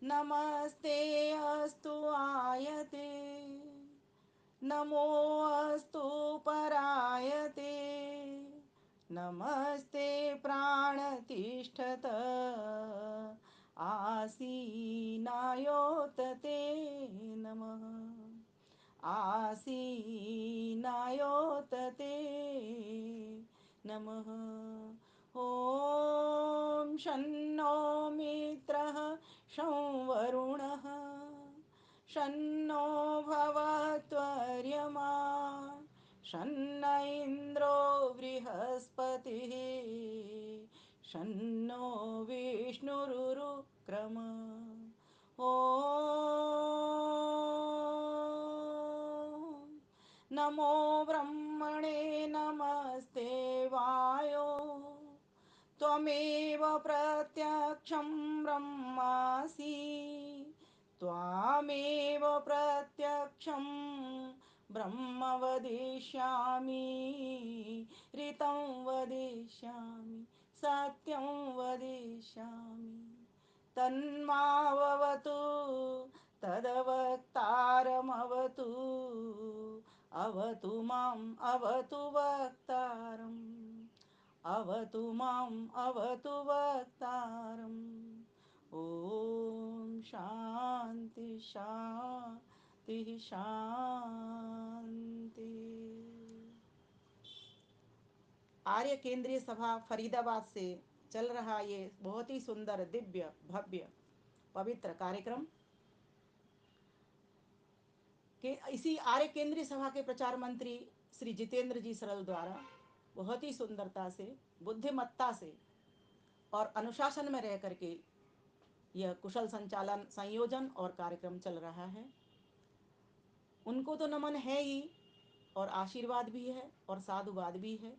नमस्ते अस्तु आयते, नमो अस्तु परायते, नमस्ते प्राणतिष्ठत आसीनायोतते नमः। आसीनायोतते नमः। ॐ शन्नो मित्रः शं वरुणः शन्नो भवत्वर्यमा शन्न इन्द्रो बृहस्पतिः शन्नो विष्णुरुक्रम। ॐ नमो ब्रह्मणे नमस्ते वायो त्वमेव प्रत्यक्षं ब्रह्मासि त्वामेव प्रत्यक्षं ब्रह्म वदिष्यामि ऋतं वदिष्यामि सत्यं वदिष्यामि तन्मावतु तदवक्तारमवतु अवतु माम् अवतु वक्तारम् अवतु माम् अवतु वक्तारम्। ॐ शान्ति शान्ति शान्ति। आर्य केंद्रीय सभा फरीदाबाद से चल रहा ये बहुत ही सुंदर दिव्य भव्य पवित्र कार्यक्रम के इसी आर्य केंद्रीय सभा के प्रचार मंत्री श्री जितेंद्र जी सरल द्वारा बहुत ही सुंदरता से, बुद्धिमत्ता से और अनुशासन में रह करके यह कुशल संचालन, संयोजन और कार्यक्रम चल रहा है। उनको तो नमन है ही और आशीर्वाद भी है और साधुवाद भी है,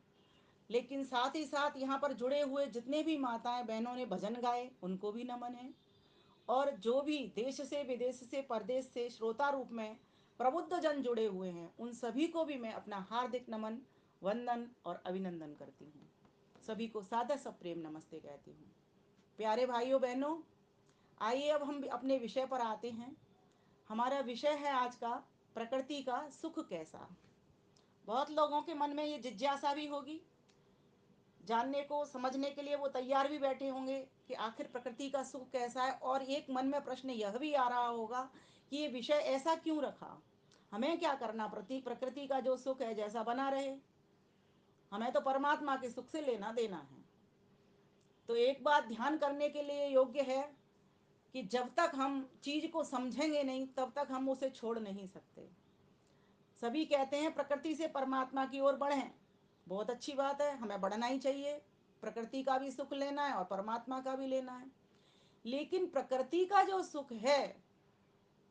लेकिन साथ ही साथ यहाँ पर जुड़े हुए जितने भी माताएं बहनों ने भजन गाए उनको भी नमन है, और जो भी देश से विदेश से परदेश से श्रोता रूप में प्रबुद्ध जन जुड़े हुए हैं उन सभी को भी मैं अपना हार्दिक नमन, वंदन और अभिनंदन करती हूँ। सभी को सादर सप्रेम नमस्ते कहती हूँ। प्यारे भाइयों बहनों, आइए अब हम अपने विषय पर आते हैं। हमारा विषय है आज का प्रकृति का सुख कैसा। बहुत लोगों के मन में ये जिज्ञासा भी होगी, जानने को समझने के लिए वो तैयार भी बैठे होंगे कि आखिर प्रकृति का सुख कैसा है। और एक मन में प्रश्न यह भी आ रहा होगा कि ये विषय ऐसा क्यों रखा, हमें क्या करना, प्रकृति का जो सुख है जैसा बना रहे, हमें तो परमात्मा के सुख से लेना देना है। तो एक बात ध्यान करने के लिए योग्य है कि जब तक हम चीज को समझेंगे नहीं तब तक हम उसे छोड़ नहीं सकते। सभी कहते हैं प्रकृति से परमात्मा की ओर बढ़ें, बहुत अच्छी बात है, हमें बढ़ना ही चाहिए। प्रकृति का भी सुख लेना है और परमात्मा का भी लेना है, लेकिन प्रकृति का जो सुख है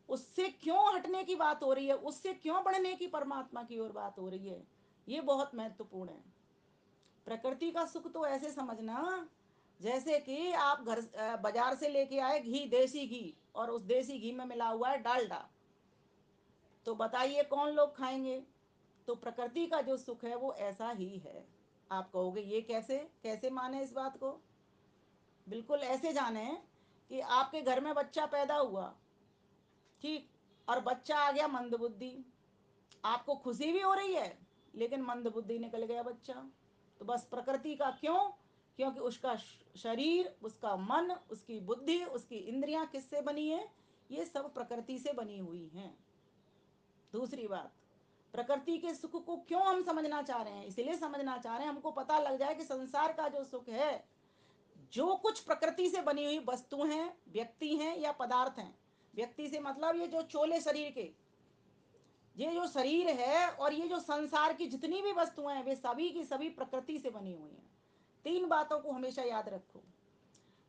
उससे क्यों हटने की बात हो रही है, उससे क्यों बढ़ने की परमात्मा की ओर बात हो रही है, ये बहुत महत्वपूर्ण है। प्रकृति का सुख तो ऐसे समझना जैसे कि आप बाजार से लेके आए घी, देसी घी, और उस देसी घी में मिला हुआ है डालडा, तो बताइए कौन लोग खाएंगे। तो प्रकृति का जो सुख है वो ऐसा ही है। आप कहोगे ये कैसे कैसे माने इस बात को। बिल्कुल ऐसे जाने कि आपके घर में बच्चा पैदा हुआ, ठीक, और बच्चा आ गया मंदबुद्धि, आपको खुशी भी हो रही है लेकिन मंदबुद्धि निकल गया बच्चा। तो बस प्रकृति का क्यों, क्योंकि उसका शरीर, उसका मन, उसकी बुद्धि, उसकी इंद्रियां किससे बनी है, ये सब प्रकृति से बनी हुई हैं। दूसरी बात, प्रकृति के सुख को क्यों हम समझना चाह रहे हैं, इसलिए समझना चाह रहे हैं हमको पता लग जाए कि संसार का जो सुख है, जो कुछ प्रकृति से बनी हुई वस्तु हैं, व्यक्ति हैं या पदार्थ हैं, व्यक्ति से मतलब ये जो चोले शरीर के, ये जो शरीर है और ये जो संसार की जितनी भी वस्तुएं हैं वे सभी की सभी प्रकृति से बनी हुई हैं। तीन बातों को हमेशा याद रखो,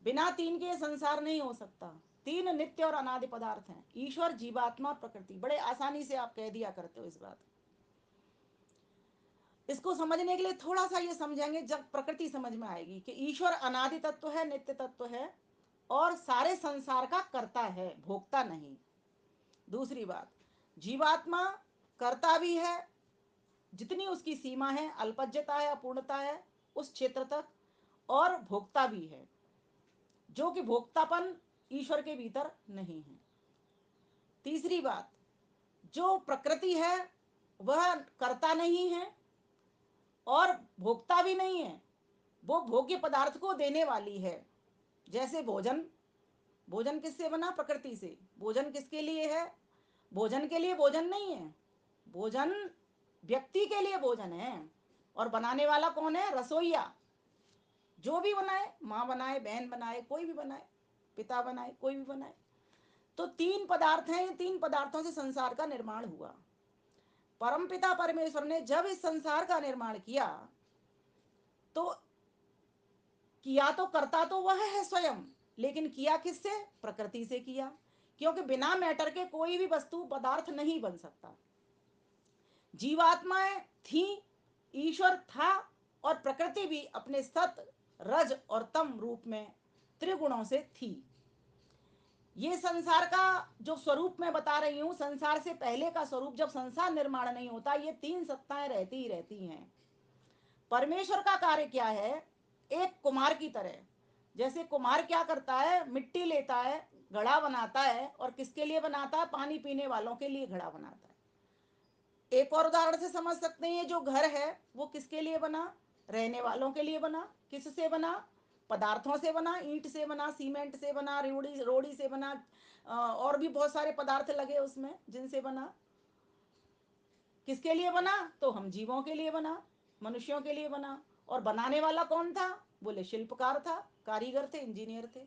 बिना तीन के ये संसार नहीं हो सकता। तीन नित्य और अनादि पदार्थ हैं, ईश्वर, जीवात्मा, प्रकृति। बड़े आसानी से आप कह दिया करते हो इस बात। इसको समझने के लिए थोड़ा सा ये समझेंगे, जब प्रकृति समझ में आएगी कि ईश्वर अनादि तत्व है, नित्य तत्व है और सारे संसार का कर्ता है, भोक्ता नहीं। दूसरी बात, जीवात्मा कर्ता भी है, जितनी उसकी सीमा है, अल्पज्यता है, अपूर्णता है उस क्षेत्र तक, और भोक्ता भी है, जो कि भोक्तापन ईश्वर के भीतर नहीं है। तीसरी बात, जो प्रकृति है वह कर्ता नहीं है और भोक्ता भी नहीं है, वो भोग्य पदार्थ को देने वाली है। जैसे भोजन, भोजन किससे बना? प्रकृति से। भोजन किसके लिए है? भोजन के लिए भोजन नहीं है, भोजन व्यक्ति के लिए भोजन है। और बनाने वाला कौन है? रसोईया। जो भी बनाए, माँ बनाए, बहन बनाए, कोई भी बनाए, पिता बनाए, कोई भी बनाए। तो तीन पदार्थ हैं, ये तीन पदार्थों से संसार का निर्माण हुआ। परमपिता परमेश्वर ने जब इस संसार का निर्माण किया तो किया तो करता तो वह है स्वयं, लेकिन किया किससे? प्रकृति से किया। क्योंकि बिना मैटर के कोई भी वस्तु पदार्थ नहीं बन सकता। जीवात्माएं थी, ईश्वर था, और प्रकृति भी अपने सत, रज और तम रूप में त्रिगुणों से थी। ये संसार का जो स्वरूप मैं बता रही हूं, संसार से पहले का स्वरूप, जब संसार निर्माण नहीं होता, ये तीन सत्ताएं रहती ही रहती हैं। परमेश्वर का कार्य क्या है? एक कुम्हार की तरह, जैसे कुम्हार क्या करता है? मिट्टी लेता है, घड़ा बनाता है, और किसके लिए बनाता है? पानी पीने वालों के लिए घड़ा बनाता है। एक और उदाहरण से समझ सकते हैं, जो घर है वो किसके लिए बना? रहने वालों के लिए बना। किससे बना? पदार्थों से बना, ईंट से बना, सीमेंट से बना, रोड़ी रोड़ी से बना, और भी बहुत सारे पदार्थ लगे उसमें जिनसे बना। किसके लिए बना? तो हम जीवों के लिए बना, मनुष्यों के लिए बना। और बनाने वाला कौन था? बोले शिल्पकार था, कारीगर थे, इंजीनियर थे।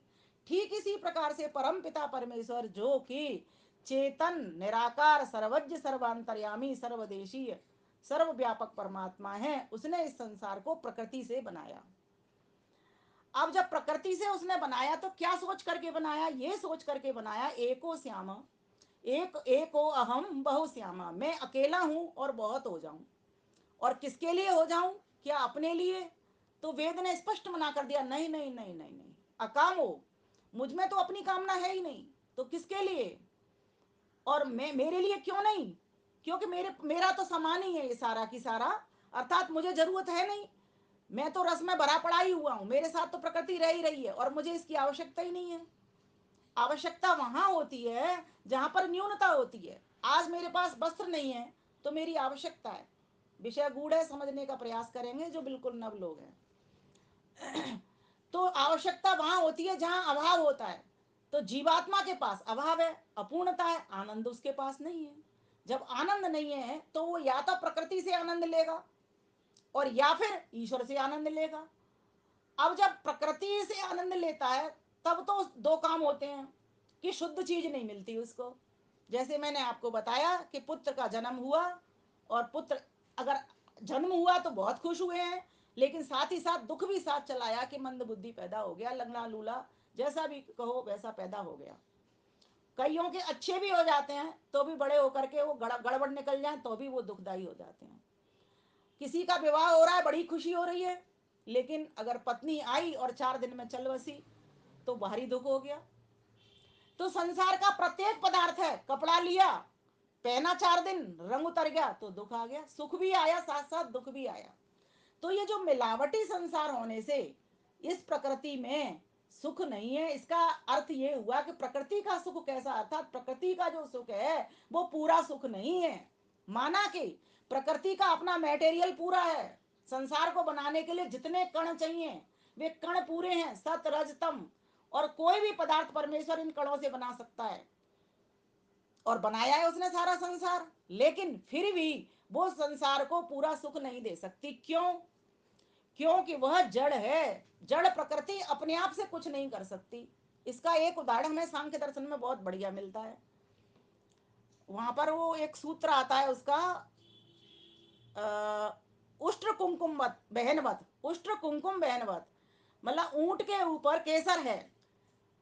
ठीक इसी प्रकार से परम पिता परमेश्वर, जो कि चेतन, निराकार, सर्वज्ञ, सर्वांतर्यामी, सर्वदेशीय, सर्वव्यापक परमात्मा है, उसने इस संसार को प्रकृति से बनाया। अब जब प्रकृति से उसने बनाया तो क्या सोच करके बनाया? ये सोच करके बनाया, एको श्याम, एक एको अहम बहु श्यामा, मैं अकेला हूं और बहुत हो जाऊं। और किसके लिए हो जाऊं? क्या अपने लिए? तो वेद ने स्पष्ट मना कर दिया, नहीं नहीं नहीं नहीं नहीं, अकाम हो, मुझ में तो अपनी कामना है ही नहीं, तो किसके लिए? और मैं, मेरे लिए क्यों नहीं? क्योंकि मेरा तो समान ही है ये सारा की सारा, अर्थात मुझे जरूरत है नहीं। मैं तो रस में भरा पड़ा ही हुआ हूं, मेरे साथ तो प्रकृति रह ही रही है, और मुझे इसकी आवश्यकता ही नहीं है। आवश्यकता वहां होती है जहां पर न्यूनता होती है। आज मेरे पास वस्त्र नहीं है तो मेरी आवश्यकता है। विषय गूढ़ है, समझने का प्रयास करेंगे जो बिल्कुल नव लोग हैं। तो आवश्यकता वहां होती है जहां अभाव होता है। तो जीवात्मा के पास अभाव है, अपूर्णता है, आनंद उसके पास नहीं है। जब आनंद नहीं है तो वो या तो प्रकृति से आनंद लेगा और या फिर ईश्वर से आनंद लेगा। अब जब प्रकृति से आनंद लेता है तब तो दो काम होते हैं कि शुद्ध चीज नहीं मिलती उसको। जैसे मैंने आपको बताया कि पुत्र का जन्म हुआ, और पुत्र अगर जन्म हुआ तो बहुत खुश हुए हैं, लेकिन साथ ही साथ दुख भी साथ चलाया कि मंद बुद्धि पैदा हो गया, लंगड़ा लूला जैसा भी कहो वैसा पैदा हो गया। कईयों के अच्छे भी हो जाते हैं तो भी बड़े होकर के वो गड़बड़ निकल जाए तो भी वो दुखदाई हो जाते हैं। किसी का विवाह हो रहा है, बड़ी खुशी हो रही है, लेकिन अगर पत्नी आई और 4 दिन में चल बसी तो भारी दुख हो गया। तो संसार का प्रत्येक पदार्थ है, कपड़ा लिया, पहना 4 दिन, रंग उतर गया तो दुख आ गया, सुख भी आया साथ साथ दुख भी आया। तो ये जो मिलावटी संसार होने से इस प्रकृति में सुख नहीं है। इसका अर्थ ये हुआ कि प्रकृति का सुख कैसा, अर्थात प्रकृति का जो सुख है वो पूरा सुख नहीं है। माना कि प्रकृति का अपना मटेरियल पूरा है, संसार को बनाने के लिए जितने कण चाहिए वे कण पूरे हैं, सत रज तम, और कोई भी पदार्थ परमेश्वर इन कणों से बना सकता है, और बनाया है उसने सारा संसार। लेकिन फिर भी वो संसार को पूरा सुख नहीं दे सकती। क्यों? क्योंकि वह जड़ है। जड़ प्रकृति अपने आप से कुछ नहीं कर सकती। इसका एक उदाहरण हमें सांख्य दर्शन में बहुत बढ़िया मिलता है। वहां पर वो एक सूत्र आता है उसका, उष्ट्र कुमकुम बहनवत, उष्ट्र कुमकुम बहनवत, मतलब ऊंट के ऊपर केसर है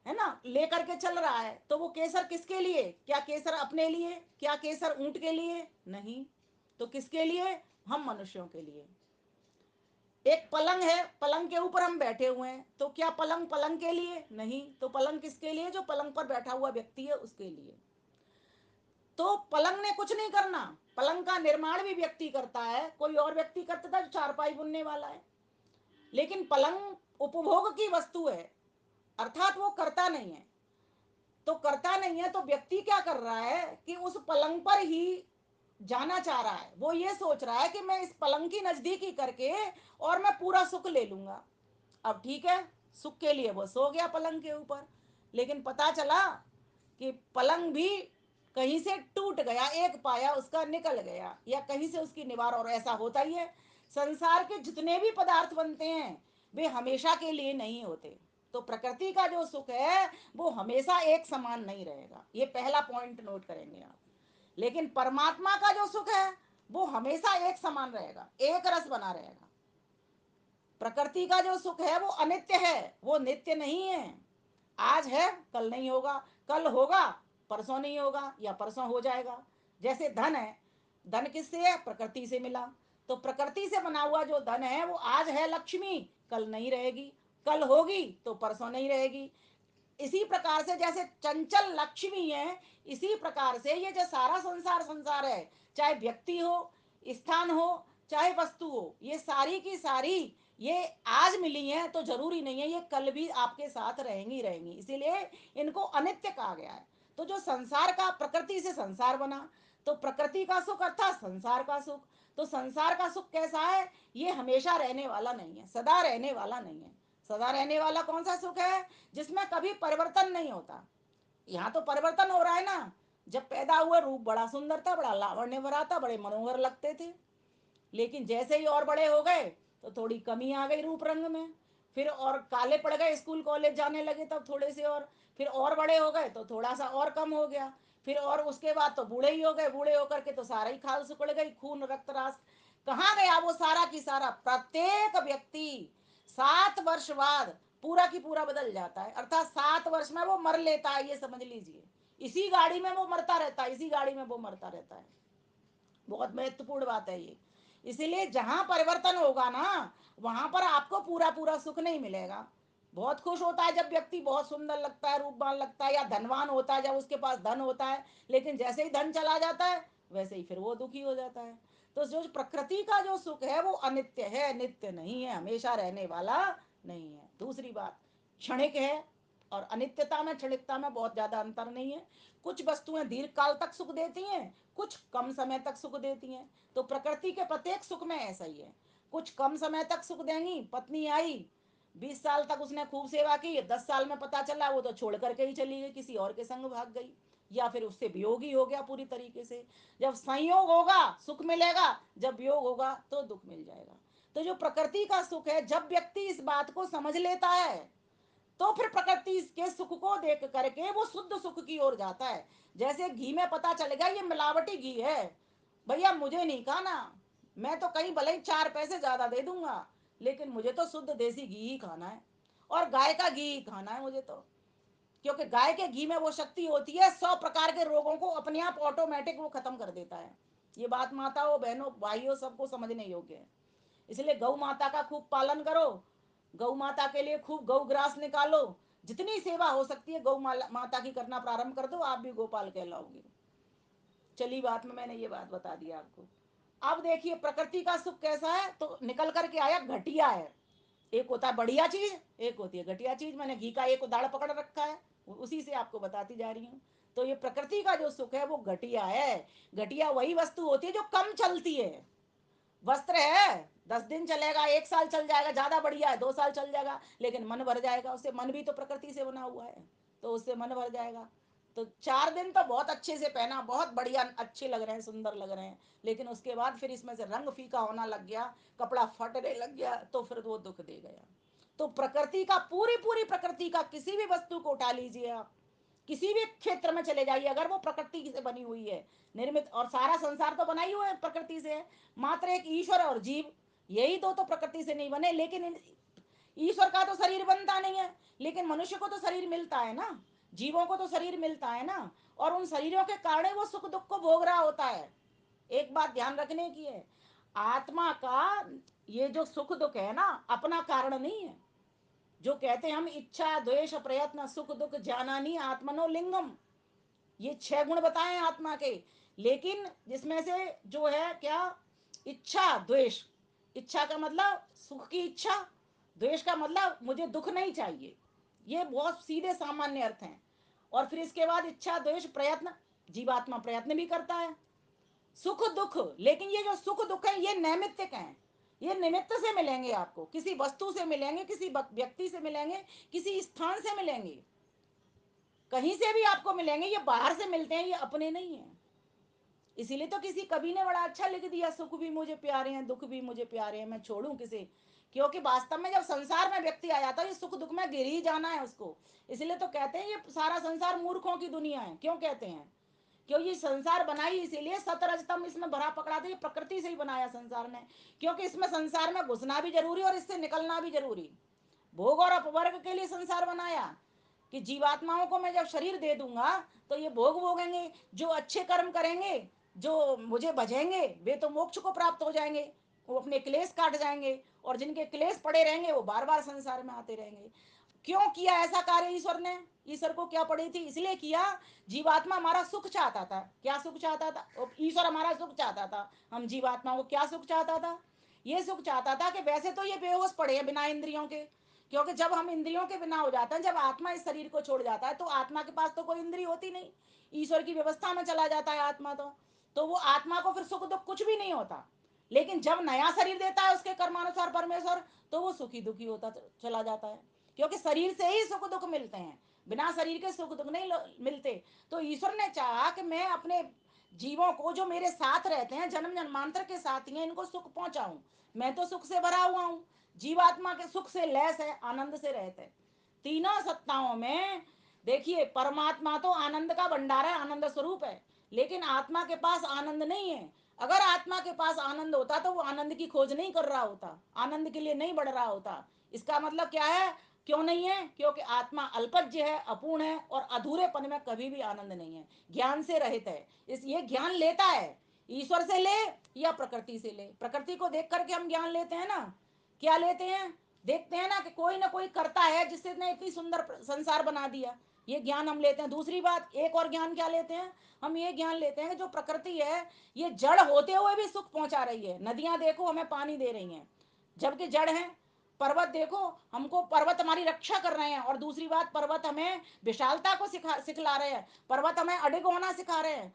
ना, लेकर के चल रहा है, तो वो केसर किसके लिए? क्या केसर अपने लिए? क्या केसर ऊंट के लिए? नहीं। तो किसके लिए? हम मनुष्यों के लिए। एक पलंग है, पलंग के ऊपर हम बैठे हुए हैं, तो क्या पलंग पलंग के लिए? नहीं। तो पलंग किसके लिए? जो पलंग पर बैठा हुआ व्यक्ति है उसके लिए। तो पलंग ने कुछ नहीं करना। पलंग का निर्माण भी व्यक्ति करता है, कोई और व्यक्ति करता था जो चारपाई बुनने वाला है, लेकिन पलंग उपभोग की वस्तु है, अर्थात वो करता नहीं है। तो करता नहीं है तो व्यक्ति क्या कर रहा है कि उस पलंग पर ही जाना चाह रहा है। वो ये सोच रहा है कि मैं इस पलंग की नजदीकी करके और मैं पूरा सुख ले लूंगा। अब ठीक है, सुख के लिए वो सो गया पलंग के ऊपर, लेकिन पता चला कि पलंग भी कहीं से टूट गया, एक पाया उसका निकल गया, या कहीं से उसकी निवार। और ऐसा होता ही है, संसार के जितने भी पदार्थ बनते हैं वे हमेशा के लिए नहीं होते। तो प्रकृति का जो सुख है वो हमेशा एक समान नहीं रहेगा, ये पहला पॉइंट नोट करेंगे आप। लेकिन परमात्मा का जो सुख है वो हमेशा एक समान रहेगा, एक रस बना रहेगा। प्रकृति का जो सुख है वो अनित्य है, वो नित्य नहीं है। आज है कल नहीं होगा, कल होगा परसों नहीं होगा, या परसों हो जाएगा। जैसे धन है, धन किससे है? प्रकृति से मिला। तो प्रकृति से बना हुआ जो धन है वो आज है लक्ष्मी, कल नहीं रहेगी, कल होगी तो परसों नहीं रहेगी। इसी प्रकार से जैसे चंचल लक्ष्मी है, इसी प्रकार से ये जो सारा संसार संसार है, चाहे व्यक्ति हो, स्थान हो, चाहे वस्तु हो, ये सारी की सारी ये आज मिली हैं तो जरूरी नहीं है ये कल भी आपके साथ रहेंगी रहेंगी, इसीलिए इनको अनित्य कहा गया है। तो जो संसार का, प्रकृति से संसार बना, तो प्रकृति का सुख अर्थात संसार का सुख। तो संसार का सुख कैसा है? ये हमेशा रहने वाला नहीं है, सदा रहने वाला नहीं है। सदा रहने वाला कौन सा सुख है? जिसमें कभी परिवर्तन नहीं होता। यहाँ तो परिवर्तन हो रहा है ना। जब पैदा हुए रूप बड़ा सुंदर था, बड़ा लावण्य भरा था, बड़े मनोहर लगते थे, लेकिन जैसे ही और बड़े हो गए तो थोड़ी कमी आ गई रूप रंग में। फिर और काले पड़ गए, स्कूल कॉलेज जाने लगे तब थोड़े से, और फिर और बड़े हो गए तो थोड़ा सा और कम हो गया। फिर और उसके बाद तो बूढ़े ही हो गए, बूढ़े होकर के तो सारा ही खाल सुकड़ गई, खून रक्त रास कहाँ गया वो सारा की सारा। प्रत्येक व्यक्ति 7 वर्ष बाद पूरा की पूरा बदल जाता है, अर्थात 7 वर्ष में वो मर लेता है, ये समझ लीजिए। इसी गाड़ी में वो मरता रहता है, इसी गाड़ी में वो मरता रहता है। बहुत महत्वपूर्ण बात है ये। इसीलिए जहां परिवर्तन होगा ना, वहां पर आपको पूरा पूरा सुख नहीं मिलेगा। बहुत खुश होता है जब व्यक्ति बहुत सुंदर लगता है, रूपवान लगता है, या धनवान होता है जब उसके पास धन होता है, लेकिन जैसे ही धन चला जाता है वैसे ही फिर वो दुखी हो जाता है। तो जो प्रकृति का जो सुख है वो अनित्य है, नित्य नहीं है, हमेशा रहने वाला नहीं है। दूसरी बात, क्षणिक है, और अनित्यता में क्षणिकता में बहुत ज्यादा अंतर नहीं है। कुछ वस्तुएं दीर्घ काल तक सुख देती हैं, कुछ कम समय तक सुख देती हैं। तो प्रकृति के प्रत्येक सुख में ऐसा ही है, कुछ कम समय तक सुख देंगी। पत्नी आई, 20 साल तक उसने खूब सेवा की, 10 साल में पता चला वो तो छोड़ करके ही चली गई, किसी और के संग भाग गई, या फिर उससे वियोग ही हो गया पूरी तरीके से। जब संयोग होगा सुख मिलेगा, जब वियोग होगा तो दुख मिल जाएगा। तो जो प्रकृति का सुख है, जब व्यक्ति इस बात को समझ लेता है तो फिर प्रकृति के सुख को देख करके वो शुद्ध सुख की ओर जाता है। जैसे घी में पता चल गया ये मिलावटी घी है, भैया मुझे नहीं खाना, मैं तो कहीं भले ही 4 पैसे ज्यादा दे दूंगा, लेकिन मुझे तो शुद्ध देसी घी ही खाना है, और गाय का घी ही खाना है मुझे तो। क्योंकि गाय के घी में वो शक्ति होती है, 100 प्रकार के रोगों को अपने आप ऑटोमेटिक वो खत्म कर देता है। ये बात माताओं, बहनों, भाइयों सबको समझने योग्य है। इसलिए गौ माता का खूब पालन करो, गौ माता के लिए खूब गौ ग्रास निकालो, जितनी सेवा हो सकती है गौ माता की करना प्रारंभ कर दो, आप भी गोपाल कहलाओगे। चली बात में मैंने ये बात बता दी आपको। अब देखिए प्रकृति का सुख कैसा है, तो निकल करके आया घटिया है। एक होता है बढ़िया चीज, एक होती है घटिया चीज। मैंने घी का एक उदाहरण पकड़ रखा है, उसी से आपको बताती जा रही हूँ। तो ये प्रकृति का जो सुख है वो घटिया है। घटिया वही वस्तु होती है जो कम चलती है। वस्त्र है 10 दिन चलेगा, 1 साल चल जाएगा, ज्यादा बढ़िया है 2 साल चल जाएगा, लेकिन मन भर जाएगा उससे। मन भी तो प्रकृति से बना हुआ है, तो उससे मन भर जाएगा। तो 4 दिन तो बहुत अच्छे से पहना, बहुत बढ़िया अच्छे लग रहे हैं, सुंदर लग रहे हैं, लेकिन उसके बाद फिर इसमें से रंग फीका होना लग गया, कपड़ा फटने लग गया, तो फिर वो दुख दे गया। तो प्रकृति का, पूरी पूरी प्रकृति का, किसी भी वस्तु को उठा लीजिए आप, किसी भी क्षेत्र में चले जाइए, अगर वो प्रकृति से बनी हुई है, निर्मित, और सारा संसार तो बना ही हुआ है प्रकृति से। मात्र एक ईश्वर और जीव, यही दो तो प्रकृति से नहीं बने। लेकिन ईश्वर का तो शरीर बनता नहीं है, लेकिन मनुष्य को तो शरीर मिलता है ना, जीवों को तो शरीर मिलता है ना, और उन शरीरों के कारण वो सुख दुख को भोग रहा होता है। एक बात ध्यान रखने की है, आत्मा का ये जो सुख दुख है ना, अपना कारण नहीं है। जो कहते हैं हम, इच्छा द्वेष प्रयत्न सुख दुख ज्ञानानी आत्मनो लिंगम, ये 6 गुण बताए हैं आत्मा के। लेकिन जिसमें से जो है क्या, इच्छा द्वेष। इच्छा का मतलब सुख की इच्छा, द्वेष का मतलब मुझे दुख नहीं चाहिए। ये बहुत सीधे सामान्य अर्थ हैं। और फिर इसके बाद इच्छा द्वेष प्रयत्न, जीवात्मा प्रयत्न भी करता है। सुख दुख, लेकिन ये जो सुख दुख है ये नैमित्तिक हैं। ये निमित्त से मिलेंगे आपको, किसी वस्तु से मिलेंगे, किसी व्यक्ति से मिलेंगे, किसी स्थान से मिलेंगे, कहीं से भी आपको मिलेंगे। ये बाहर से मिलते हैं, ये अपने नहीं है। इसीलिए तो किसी कवि ने बड़ा अच्छा लिख दिया, सुख भी मुझे प्यारे हैं दुख भी मुझे प्यारे हैं, मैं छोड़ूं किसे। क्योंकि वास्तव में जब संसार में व्यक्ति आ जाता है, ये सुख दुख में गिर ही जाना है उसको। इसलिए तो कहते हैं ये सारा संसार मूर्खों की दुनिया है। क्यों कहते हैं? क्यों ये संसार बनाई इसीलिए, सतरजतम इसमें भरा पकड़ा था। ये प्रकृति से ही बनाया संसार ने, क्योंकि इसमें संसार में घुसना भी जरूरी और इससे निकलना भी जरूरी। भोग और अपवर्ग के लिए संसार बनाया कि जीवात्माओं को मैं जब शरीर दे दूंगा तो ये भोग भोगेंगे, जो अच्छे कर्म करेंगे, जो मुझे भजेंगे, वे तो मोक्ष को प्राप्त हो जाएंगे, वो अपने क्लेश काट जाएंगे। और जिनके क्लेश पड़े रहेंगे वो बार बार संसार में आते रहेंगे। क्यों किया ऐसा कार्य ईश्वर ने? ईश्वर को क्या पड़ी थी? इसलिए किया, जीवात्मा हमारा सुख चाहता था। क्या सुख चाहता था? ईश्वर हमारा सुख चाहता था। हम जीवात्मा को क्या सुख चाहता था? ये सुख चाहता था कि वैसे तो ये बेहोश पड़े हैं बिना इंद्रियों के, क्योंकि जब हम इंद्रियों के बिना हो जाते हैं, जब आत्मा इस शरीर को छोड़ जाता है तो आत्मा के पास तो कोई इंद्रिय होती नहीं, ईश्वर की व्यवस्था में चला जाता है आत्मा। तो वो आत्मा को फिर सुख दुख कुछ भी नहीं होता। लेकिन जब नया शरीर देता है उसके कर्मानुसार परमेश्वर, तो वो सुखी दुखी होता चला जाता है, क्योंकि शरीर से ही सुख दुख मिलते हैं, बिना शरीर के सुख दुख नहीं मिलते। तो ईश्वर ने चाहा कि मैं अपने जीवों को, जो मेरे साथ रहते हैं, जन्म जन्मांतर के साथ ही हैं, इनको सुख पहुंचाऊं। मैं तो सुख से भरा हुआ हूं, जीवात्मा के सुख से लैस है, आनंद से रहते हैं। तीनों सत्ताओं में देखिए, परमात्मा तो आनंद का भंडार है, आनंद स्वरूप है, लेकिन आत्मा के पास आनंद नहीं है। अगर आत्मा के पास आनंद होता तो वो आनंद की खोज नहीं कर रहा होता, आनंद के लिए नहीं बढ़ रहा होता। इसका मतलब क्या है? क्यों नहीं है? क्योंकि आत्मा अल्पज्य है, अपूर्ण है, और अधूरेपन में कभी भी आनंद नहीं है, ज्ञान से रहित है। इस ये ज्ञान लेता है, ईश्वर से ले या प्रकृति से ले। प्रकृति को देख करके हम ज्ञान लेते हैं ना। क्या लेते हैं? देखते हैं ना कि कोई ना कोई करता है जिससे ने इतनी सुंदर संसार बना दिया, ये ज्ञान हम लेते हैं। दूसरी बात, एक और ज्ञान क्या लेते हैं? हम ये ज्ञान लेते हैं कि जो प्रकृति है ये जड़ होते हुए भी सुख पहुंचा रही है। नदियां देखो हमें पानी दे रही हैं, जबकि जड़ है। पर्वत देखो, हमको पर्वत हमारी रक्षा कर रहे हैं। और दूसरी बात, पर्वत हमें विशालता को सिखला रहे हैं, पर्वत हमें अडिग होना सिखा रहे हैं,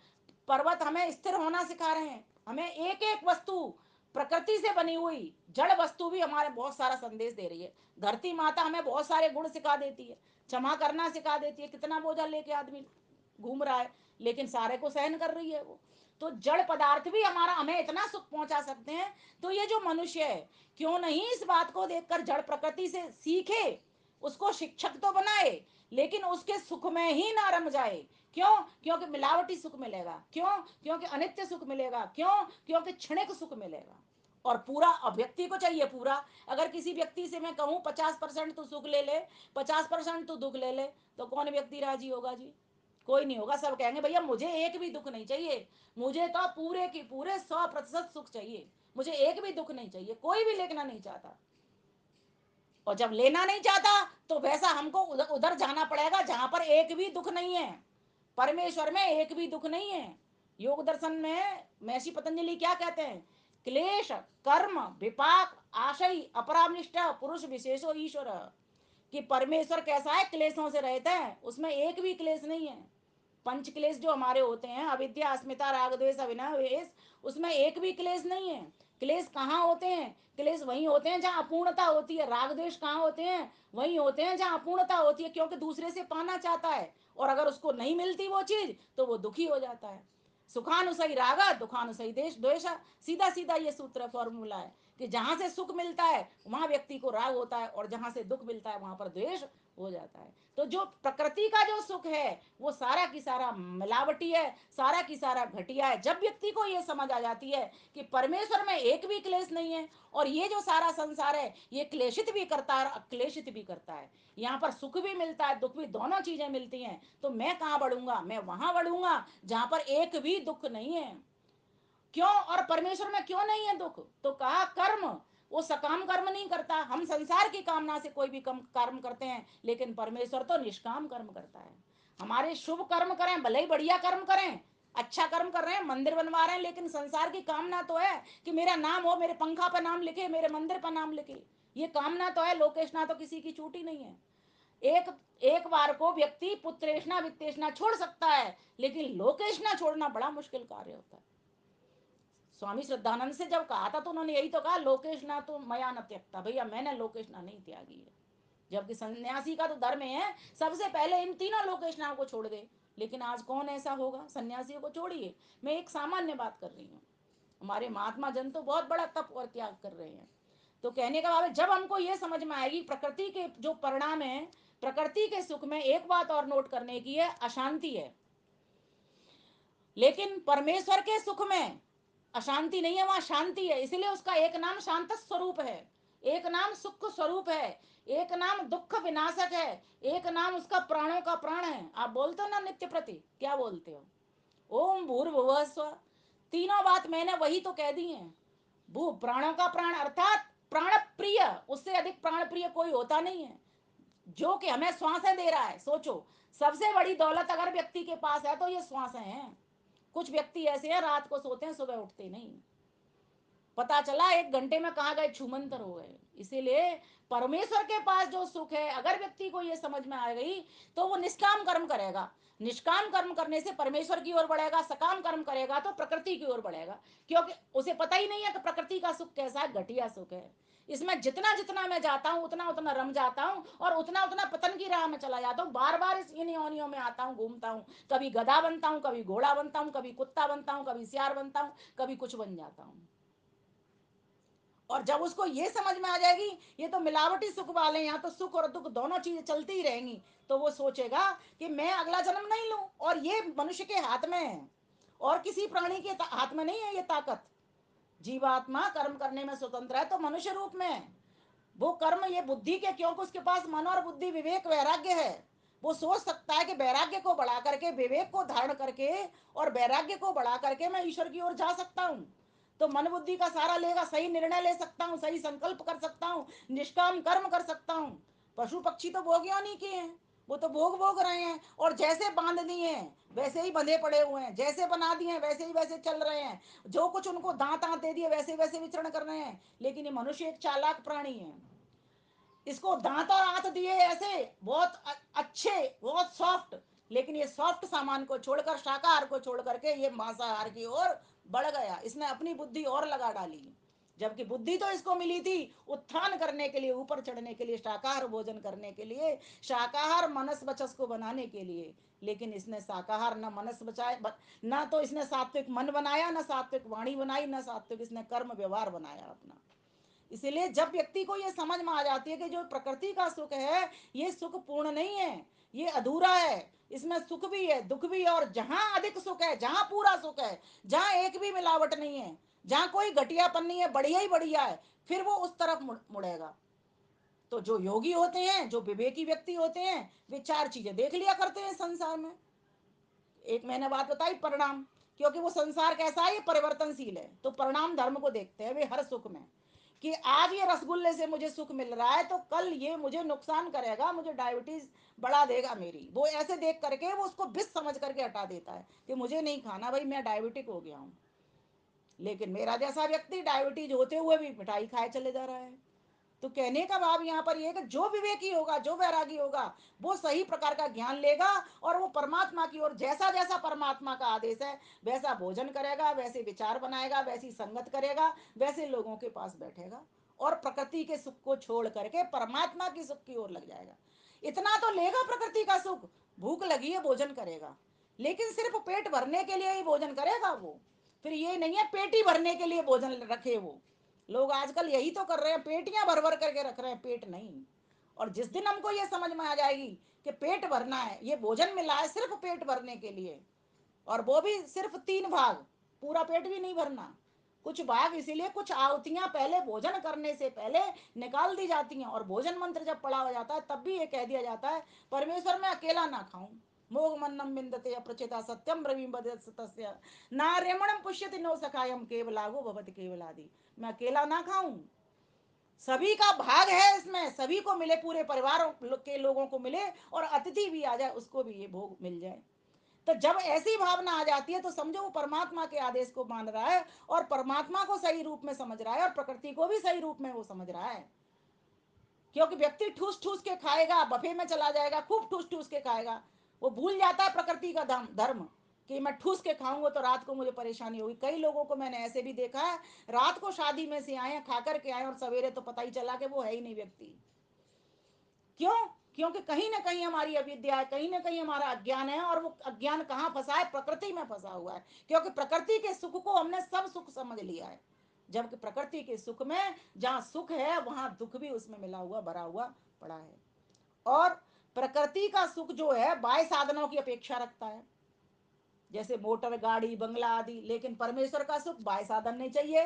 पर्वत हमें स्थिर होना सिखा रहे हैं। हमें एक एक वस्तु, प्रकृति से बनी हुई जड़ वस्तु भी हमारे बहुत सारा संदेश दे रही है। धरती माता हमें बहुत सारे गुण सिखा देती है, क्षमा करना सिखा देती है। कितना बोझा लेके आदमी घूम रहा है, लेकिन सारे को सहन कर रही है वो। तो जड़ पदार्थ भी हमारा हमें इतना सुख पहुंचा सकते हैं। तो ये जो मनुष्य है, क्यों नहीं इस बात को देखकर जड़ प्रकृति से सीखे, उसको शिक्षक तो बनाए, लेकिन उसके सुख में ही ना रम जाए। क्यों? क्योंकि मिलावटी सुख मिलेगा। क्यों? क्योंकि अनित्य सुख मिलेगा। क्यों? क्योंकि क्षणिक सुख मिलेगा। और पूरा व्यक्ति को चाहिए पूरा। अगर किसी व्यक्ति से मैं कहूं 50% तू सुख ले ले, 50% तू दुख ले ले, तो कौन व्यक्ति राजी होगा जी? कोई नहीं होगा। सब कहेंगे भैया मुझे एक भी दुख नहीं चाहिए, मुझे तो पूरे की पूरे 100% सुख चाहिए, मुझे एक भी दुख नहीं चाहिए। कोई भी लेना नहीं चाहता। और जब लेना नहीं चाहता तो वैसा हमको उधर उधर जाना पड़ेगा जहां पर एक भी दुख नहीं है। परमेश्वर में एक भी दुख नहीं है। योग दर्शन में महर्षि पतंजलि क्या कहते हैं? क्लेश कर्म विपाक आशय अपरामनिष्ठ पुरुष विशेषो ईश्वर। कि परमेश्वर कैसा है? क्लेशों से रहता है, उसमें एक भी क्लेश नहीं है। पंच क्लेश जो हमारे होते हैं, अविद्या अस्मिता राग द्वेष अविनाश, उसमें एक भी क्लेश नहीं है। क्लेश कहाँ होते हैं? क्लेश वहीं होते हैं जहाँ अपूर्णता होती है। राग द्वेष कहाँ होते हैं? वहीं होते हैं जहाँ अपूर्णता होती है, क्योंकि दूसरे से पाना चाहता है, और अगर उसको नहीं मिलती वो चीज तो वो दुखी हो जाता है। सुखानुसई रागा दुखानुसई देश द्वेषा, सीधा सीधा ये सूत्र फॉर्मूला है कि जहां से सुख मिलता है वहां व्यक्ति को राग होता है, और जहां से दुख मिलता है वहां पर द्वेष हो जाता है। तो जो प्रकृति का जो सुख है वो सारा की सारा मिलावटी है, सारा की सारा घटिया है। जब व्यक्ति को ये समझ आ जाती है कि परमेश्वर में एक भी क्लेश नहीं है, और ये जो सारा संसार है ये क्लेशित भी करता है और अक्लेशित भी करता है, यहाँ पर सुख भी मिलता है दुख भी, दोनों चीजें मिलती हैं, तो मैं कहाँ बढ़ूंगा? मैं वहां बढ़ूंगा जहां पर एक भी दुख नहीं है। क्यों? और परमेश्वर में क्यों नहीं है दुख? तो कहा कर्म, वो सकाम कर्म नहीं करता। हम संसार की कामना से कोई भी कम कर्म करते हैं, लेकिन परमेश्वर तो निष्काम कर्म करता है। हमारे शुभ कर्म करें, भले ही बढ़िया कर्म करें, अच्छा कर्म कर रहे हैं, मंदिर बनवा रहे हैं, लेकिन संसार की कामना तो है कि मेरा नाम हो, मेरे पंखा पर नाम लिखे, मेरे मंदिर पर नाम लिखे। ये कामना तो है, लोकेशना तो किसी की छूटी नहीं है। एक एक बार को व्यक्ति पुत्रेशना वित्तेशना छोड़ सकता है, लेकिन लोकेशना छोड़ना बड़ा मुश्किल कार्य होता है। स्वामी श्रद्धानंद से जब कहा था तो उन्होंने यही तो कहा, लोकेशना तो मया न त्यक्ता, भैया मैंने लोकेशना नहीं त्यागी है। जबकि सन्यासी का तो धर्म है सबसे पहले इन तीनों लोकेशनाओं को छोड़ दे। लेकिन आज कौन ऐसा होगा? सन्यासियों को छोड़िए, मैं एक सामान्य बात कर रही हूँ। हमारे महात्मा जन तो बहुत बड़ा तप और त्याग कर रहे हैं। तो कहने का भाव है, जब हमको ये समझ में आएगी प्रकृति के जो परिणाम है, प्रकृति के सुख में एक बात और नोट करने की है, अशांति है। लेकिन परमेश्वर के सुख में अशांति नहीं है, वहां शांति है। इसलिए उसका एक नाम शांत स्वरूप है, एक नाम सुख स्वरूप है, एक नाम दुख विनाशक है, एक नाम उसका प्राणों का प्राण है। आप बोलते हो ना नित्य प्रति, क्या बोलते हो? ओम भूर्भुवः स्वः। तीनों बात मैंने वही तो कह दी है। भू प्राणों का प्राण अर्थात प्राण प्रिय, उससे अधिक प्राण प्रिय कोई होता नहीं है। जो कि हमें श्वासें दे रहा है। सोचो, सबसे बड़ी दौलत अगर व्यक्ति के पास है तो ये श्वासें हैं। कुछ व्यक्ति ऐसे हैं रात को सोते हैं, सुबह उठते नहीं, पता चला 1 घंटे में कहाँ गए, छूमंतर हो गए। इसीलिए परमेश्वर के पास जो सुख है, अगर व्यक्ति को ये समझ में आ गई तो वो निष्काम कर्म करेगा। निष्काम कर्म करने से परमेश्वर की ओर बढ़ेगा, सकाम कर्म करेगा तो प्रकृति की ओर बढ़ेगा। क्योंकि उसे पता ही नहीं है कि प्रकृति का सुख कैसा है, घटिया सुख है। इसमें जितना जितना मैं जाता हूँ उतना उतना रम जाता हूँ, और उतना उतना पतन की राह में चला जाता हूँ। बार बार इस इन योनियों में आता हूँ, घूमता हूँ। कभी गधा बनता हूँ, कभी घोड़ा बनता हूँ, कभी कुत्ता बनता हूँ, कभी सियार बनता हूँ, कभी कुछ बन जाता हूँ। और जब उसको ये समझ में आ जाएगी ये तो मिलावटी सुख वाले, यहाँ तो सुख और दुख दोनों चीजें चलती ही रहेंगी, तो वो सोचेगा कि मैं अगला जन्म नहीं लूं। और ये मनुष्य के हाथ में है, और किसी प्राणी के हाथ में नहीं है ये ताकत। जीवात्मा कर्म करने में स्वतंत्र है तो मनुष्य रूप में है। वो कर्म ये बुद्धि के, क्योंकि उसके पास मन और बुद्धि विवेक वैराग्य है। वो सोच सकता है कि वैराग्य को बढ़ा करके, विवेक को धारण करके और वैराग्य को बढ़ा करके मैं ईश्वर की ओर जा सकता हूँ। तो मन बुद्धि का सहारा लेगा, सही निर्णय ले सकता हूँ, सही संकल्प कर सकता हूँ, निष्काम कर्म कर सकता हूँ। पशु पक्षी तो भोग्य नहीं किए हैं, वो तो भोग भोग रहे हैं, और जैसे बांध दिए हैं वैसे ही बंधे पड़े हुए हैं, जैसे बना दिए हैं वैसे ही वैसे चल रहे हैं, जो कुछ उनको दांत आंत दे दिए वैसे वैसे विचरण कर रहे हैं। लेकिन ये मनुष्य एक चालाक प्राणी है। इसको दांत और आंत दिए ऐसे बहुत अच्छे, बहुत सॉफ्ट, लेकिन ये सॉफ्ट सामान को छोड़कर, शाकाहार को छोड़ करके ये मांसाहार की ओर बढ़ गया। इसने अपनी बुद्धि और लगा डाली, जबकि बुद्धि तो इसको मिली थी उत्थान करने के लिए, ऊपर चढ़ने के लिए, शाकाहार भोजन करने के लिए, शाकाहार मनस बचस को बनाने के लिए। लेकिन इसने शाकाहार न मनस बचाए, ना तो इसने सात्विक मन बनाया, ना सात्विक वाणी बनाई, ना सात्विक इसने कर्म व्यवहार बनाया अपना। इसीलिए जब व्यक्ति को ये समझ में आ जाती है कि जो प्रकृति का सुख है ये सुख पूर्ण नहीं है, ये अधूरा है, इसमें सुख भी है दुख भी है, और जहां अधिक सुख है, जहां पूरा सुख है, जहां एक भी मिलावट नहीं है, जहां कोई घटियापन नहीं है, बढ़िया ही बढ़िया है, फिर वो उस तरफ मुड़ेगा। तो जो योगी होते हैं, जो विवेकी व्यक्ति होते हैं, वे 4 चीजें देख लिया करते हैं संसार में। एक मैंने बात बताई, परिणाम, क्योंकि वो संसार कैसा है, ये परिवर्तनशील है, तो परिणाम धर्म को देखते हैं वे हर सुख में, कि आज ये रसगुल्ले से मुझे सुख मिल रहा है तो कल ये मुझे नुकसान करेगा, मुझे डायबिटीज बढ़ा देगा मेरी। वो ऐसे देख करके वो उसको विष समझ करके हटा देता है कि मुझे नहीं खाना भाई, मैं डायबिटिक हो गया हूँ। लेकिन मेरा जैसा व्यक्ति डायबिटीज होते हुए भी मिठाई खाए चले जा रहा है। तो कहने का भाव यहाँ पर यह कि जो विवेकी होगा, जो वैरागी होगा, वो सही प्रकार का ज्ञान लेगा, और वो परमात्मा की ओर, जैसा जैसा परमात्मा का आदेश है वैसा भोजन करेगा, वैसे विचार बनाएगा, वैसी संगत करेगा, वैसे लोगों के पास बैठेगा, और प्रकृति के सुख को छोड़ करके परमात्मा की सुख की ओर लग जाएगा। इतना तो लेगा प्रकृति का सुख, भूख लगी है भोजन करेगा, लेकिन सिर्फ पेट भरने के लिए ही भोजन करेगा वो। फिर ये नहीं है पेटी भरने के लिए भोजन रखे वो। लोग आजकल यही तो कर रहे हैं, पेटियां भर भर करके रख रहे हैं, पेट नहीं। और जिस दिन हमको ये समझ में आ जाएगी कि पेट भरना है, ये भोजन मिला है सिर्फ पेट भरने के लिए, और वो भी सिर्फ 3 भाग, पूरा पेट भी नहीं भरना, कुछ भाग, इसीलिए कुछ आहुतियां पहले भोजन करने से पहले निकाल दी जाती हैं। और भोजन मंत्र जब पढ़ा हो जाता है तब भी ये कह दिया जाता है, परमेश्वर मैं अकेला ना खाऊं, मोग मन्नम बिंदते अप्रचिता सत्यम ब्रवीम तस्य नार्यमणम पुष्यति नो सखायम केवलागो भवति केवलादि। मैं अकेला ना खाऊं, सभी का भाग है इसमें, सभी को मिले, पूरे परिवार के लोगों को मिले, और अतिथि भी आ जाए उसको भी ये भोग मिल जाए। तो जब ऐसी भावना आ जाती है तो समझो वो परमात्मा के आदेश को मान रहा है, और परमात्मा को सही रूप में समझ रहा है, और प्रकृति को भी सही रूप में वो समझ रहा है। क्योंकि व्यक्ति ठूस ठूस के खाएगा, बफे में चला जाएगा, खूब ठूस ठूस के खाएगा, वो भूल जाता है प्रकृति का धर्म कि मैं ठूस के खाऊंगा तो रात को मुझे परेशानी होगी। कई लोगों को मैंने ऐसे भी देखा है, रात को शादी में से आए, खा करके आए, और सवेरे तो पता ही चला कि वो है ही नहीं व्यक्ति। क्यों? क्योंकि कहीं ना कहीं हमारी अविद्या है, कहीं ना कहीं हमारा अज्ञान है, और वो अज्ञान कहाँ फंसा है? प्रकृति में फंसा हुआ है। क्योंकि प्रकृति के सुख को हमने सब सुख समझ लिया है, जबकि प्रकृति के सुख में जहाँ सुख है वहां दुख भी उसमें मिला हुआ, भरा हुआ पड़ा है। और प्रकृति का सुख जो है बाह्य साधनों की अपेक्षा रखता है, जैसे मोटर, गाड़ी, बंगला आदि। लेकिन परमेश्वर का सुख बाह्य साधन नहीं चाहिए,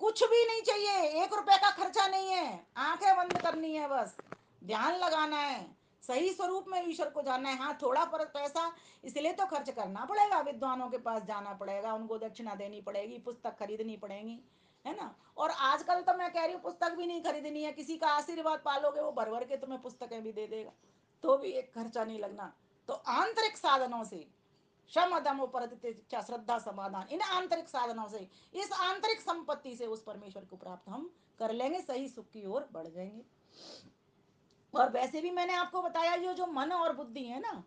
कुछ भी नहीं चाहिए, 1 रुपए का खर्चा नहीं है, आंखें बंद करनी है, बस ध्यान लगाना है, सही स्वरूप में ईश्वर को जानना है। हाँ, थोड़ा पर पैसा इसलिए तो खर्च करना पड़ेगा, विद्वानों के पास जाना पड़ेगा, उनको दक्षिणा देनी पड़ेगी, पुस्तक खरीदनी पड़ेगी, है ना। और आजकल तो मैं कह रही हूँ पुस्तक भी नहीं खरीदनी है, किसी का आशीर्वाद पालोगे वो भर भर के तुम्हें पुस्तकें भी दे देगा, तो भी एक खर्चा नहीं लगना। तो आंतरिक साधनों से शम दम उपरतिचा श्रद्धा समाधान, इन आंतरिक साधनों से, इस आंतरिक संपत्ति से उस परमेश्वर को प्राप्त हम कर लेंगे, सही सुख की ओर बढ़ जाएंगे। और वैसे भी मैंने आपको बताया ये जो मन और बुद्धि है ना,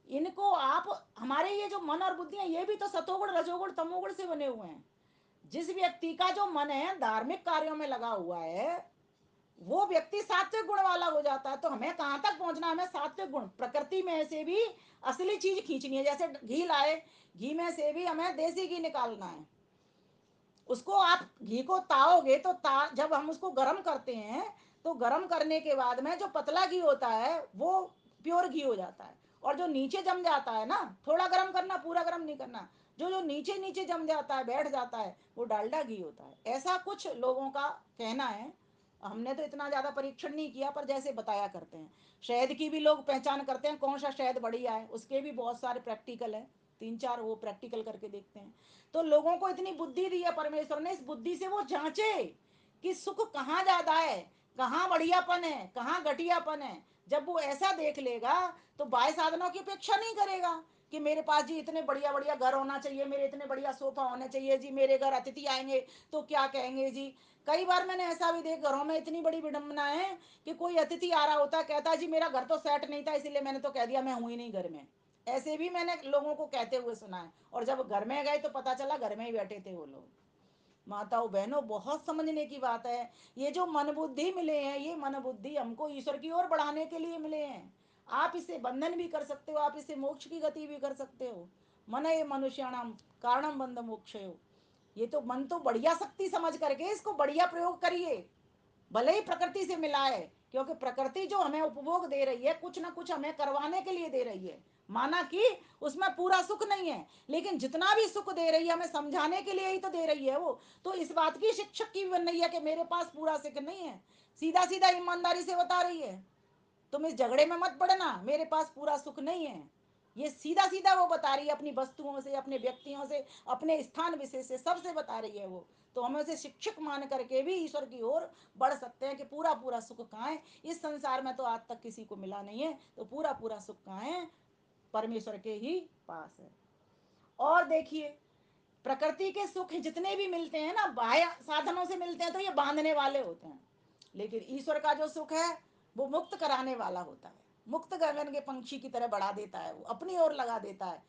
इनको आप, हमारे ये जो मन और बुद्धि है ये भी तो सतोगुण, रजोगुण, तमोगुण से बने हुए हैं। जिस व्यक्ति का जो मन है धार्मिक कार्यों में लगा हुआ है, वो व्यक्ति सात्विक गुण वाला हो जाता है। तो हमें कहां तक पहुंचना है? हमें सात्विक गुण, प्रकृति में से भी असली चीज खींचनी है। जैसे घी लाए, घी में से भी हमें देसी घी निकालना है। उसको आप घी को ताओगे तो जब हम उसको गर्म करते हैं तो गर्म करने के बाद में जो पतला घी होता है वो प्योर घी हो जाता है, और जो नीचे जम जाता है ना, थोड़ा गर्म करना, पूरा गर्म नहीं करना, जो जो नीचे नीचे जम जाता है, बैठ जाता है, वो डालडा घी होता है। ऐसा कुछ लोगों का कहना है, हमने तो इतना ज्यादा परीक्षण नहीं किया, पर जैसे बताया करते हैं। शहद की भी लोग पहचान करते हैं कौन सा शहद बढ़िया है, उसके भी बहुत सारे प्रैक्टिकल है, 3-4 वो प्रैक्टिकल करके देखते हैं। तो लोगों को इतनी बुद्धि दी है परमेश्वर ने, इस बुद्धि से वो जांचे कि सुख कहाँ ज्यादा है, कहाँ बढ़ियापन है, कहाँ घटियापन है। जब वो ऐसा देख लेगा तो बाह्य साधनों की अपेक्षा नहीं करेगा कि मेरे पास जी इतने बढ़िया बढ़िया घर होना चाहिए, मेरे इतने बढ़िया सोफा होने चाहिए जी, मेरे घर अतिथि आएंगे तो क्या कहेंगे जी। कई बार मैंने ऐसा भी देख, घरों में इतनी बड़ी विडंबना है कि कोई अतिथि आ रहा होता है, कहता है जी मेरा घर तो सेट नहीं था इसलिए मैंने तो कह दिया मैं हूं ही नहीं घर में। ऐसे भी मैंने लोगों को कहते हुए सुना है, और जब घर में गए तो पता चला घर में ही बैठे थे वो लोग। माताओं बहनों, बहुत समझने की बात है। ये जो मन बुद्धि मिले हैं, ये मन बुद्धि हमको ईश्वर की ओर बढ़ाने के लिए मिले हैं। आप इससे बंधन भी कर सकते हो, आप इससे मोक्ष की गति भी कर सकते हो। मन ये मनुष्याणाम कारणम बंध मोक्ष हो। ये तो मन तो बढ़िया शक्ति समझ करके इसको बढ़िया प्रयोग करिए, भले ही प्रकृति से मिला है, क्योंकि प्रकृति जो हमें उपभोग दे रही है कुछ ना कुछ हमें करवाने के लिए दे रही है। माना कि उसमें पूरा सुख नहीं है, लेकिन जितना भी सुख दे रही है हमें समझाने के लिए ही तो दे रही है वो। तो इस बात की शिक्षक की बन रही है कि मेरे पास पूरा सुख नहीं है, सीधा सीधा ईमानदारी से बता रही है तुम इस झगड़े में मत पड़ना, मेरे पास पूरा सुख नहीं है। ये सीधा सीधा वो बता रही है, अपनी वस्तुओं से, अपने व्यक्तियों से, अपने स्थान विशेष से, सबसे बता रही है वो। तो हमें उसे शिक्षक मान करके भी ईश्वर की ओर बढ़ सकते हैं कि पूरा पूरा सुख कहाँ है। इस संसार में तो आज तक किसी को मिला नहीं है, तो पूरा पूरा सुख कहाँ है? परमेश्वर के ही पास है। और देखिए, प्रकृति के सुख जितने भी मिलते हैं ना, बाह्य साधनों से मिलते हैं तो ये बांधने वाले होते हैं, लेकिन ईश्वर का जो सुख है वो मुक्त कराने वाला होता है। मुक्त गगन के पंक्षी की तरह बढ़ा देता है, वो अपनी ओर लगा देता है।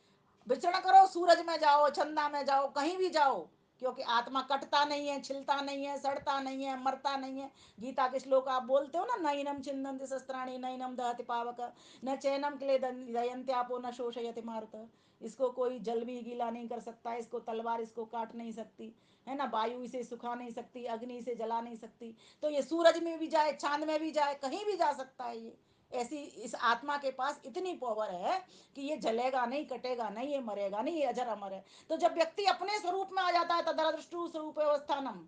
विचरण करो, सूरज में जाओ, चंदा में जाओ, कहीं भी जाओ, क्योंकि आत्मा कटता नहीं है, छिलता नहीं है, सड़ता नहीं है, मरता नहीं है। गीता के श्लोक आप बोलते हो ना, नैनम छिन्दन्ति शस्त्राणि नैनम दहति पावक न चैनम क्ले दयन्त्यापो न शोषयति मारुत। इसको कोई जल भी गीला नहीं कर सकता, इसको तलवार इसको काट नहीं सकती, है ना, वायु इसे सुखा नहीं सकती, अग्नि इसे जला नहीं सकती। तो ये सूरज में भी जाए, चांद में भी जाए, कहीं भी जा सकता है ये। ऐसी इस आत्मा के पास इतनी पावर है कि ये जलेगा नहीं, कटेगा नहीं, ये मरेगा नहीं, ये अजर अमर है। तो जब व्यक्ति अपने स्वरूप में आ जाता है, तदृष्टु स्वरूप अवस्थानम,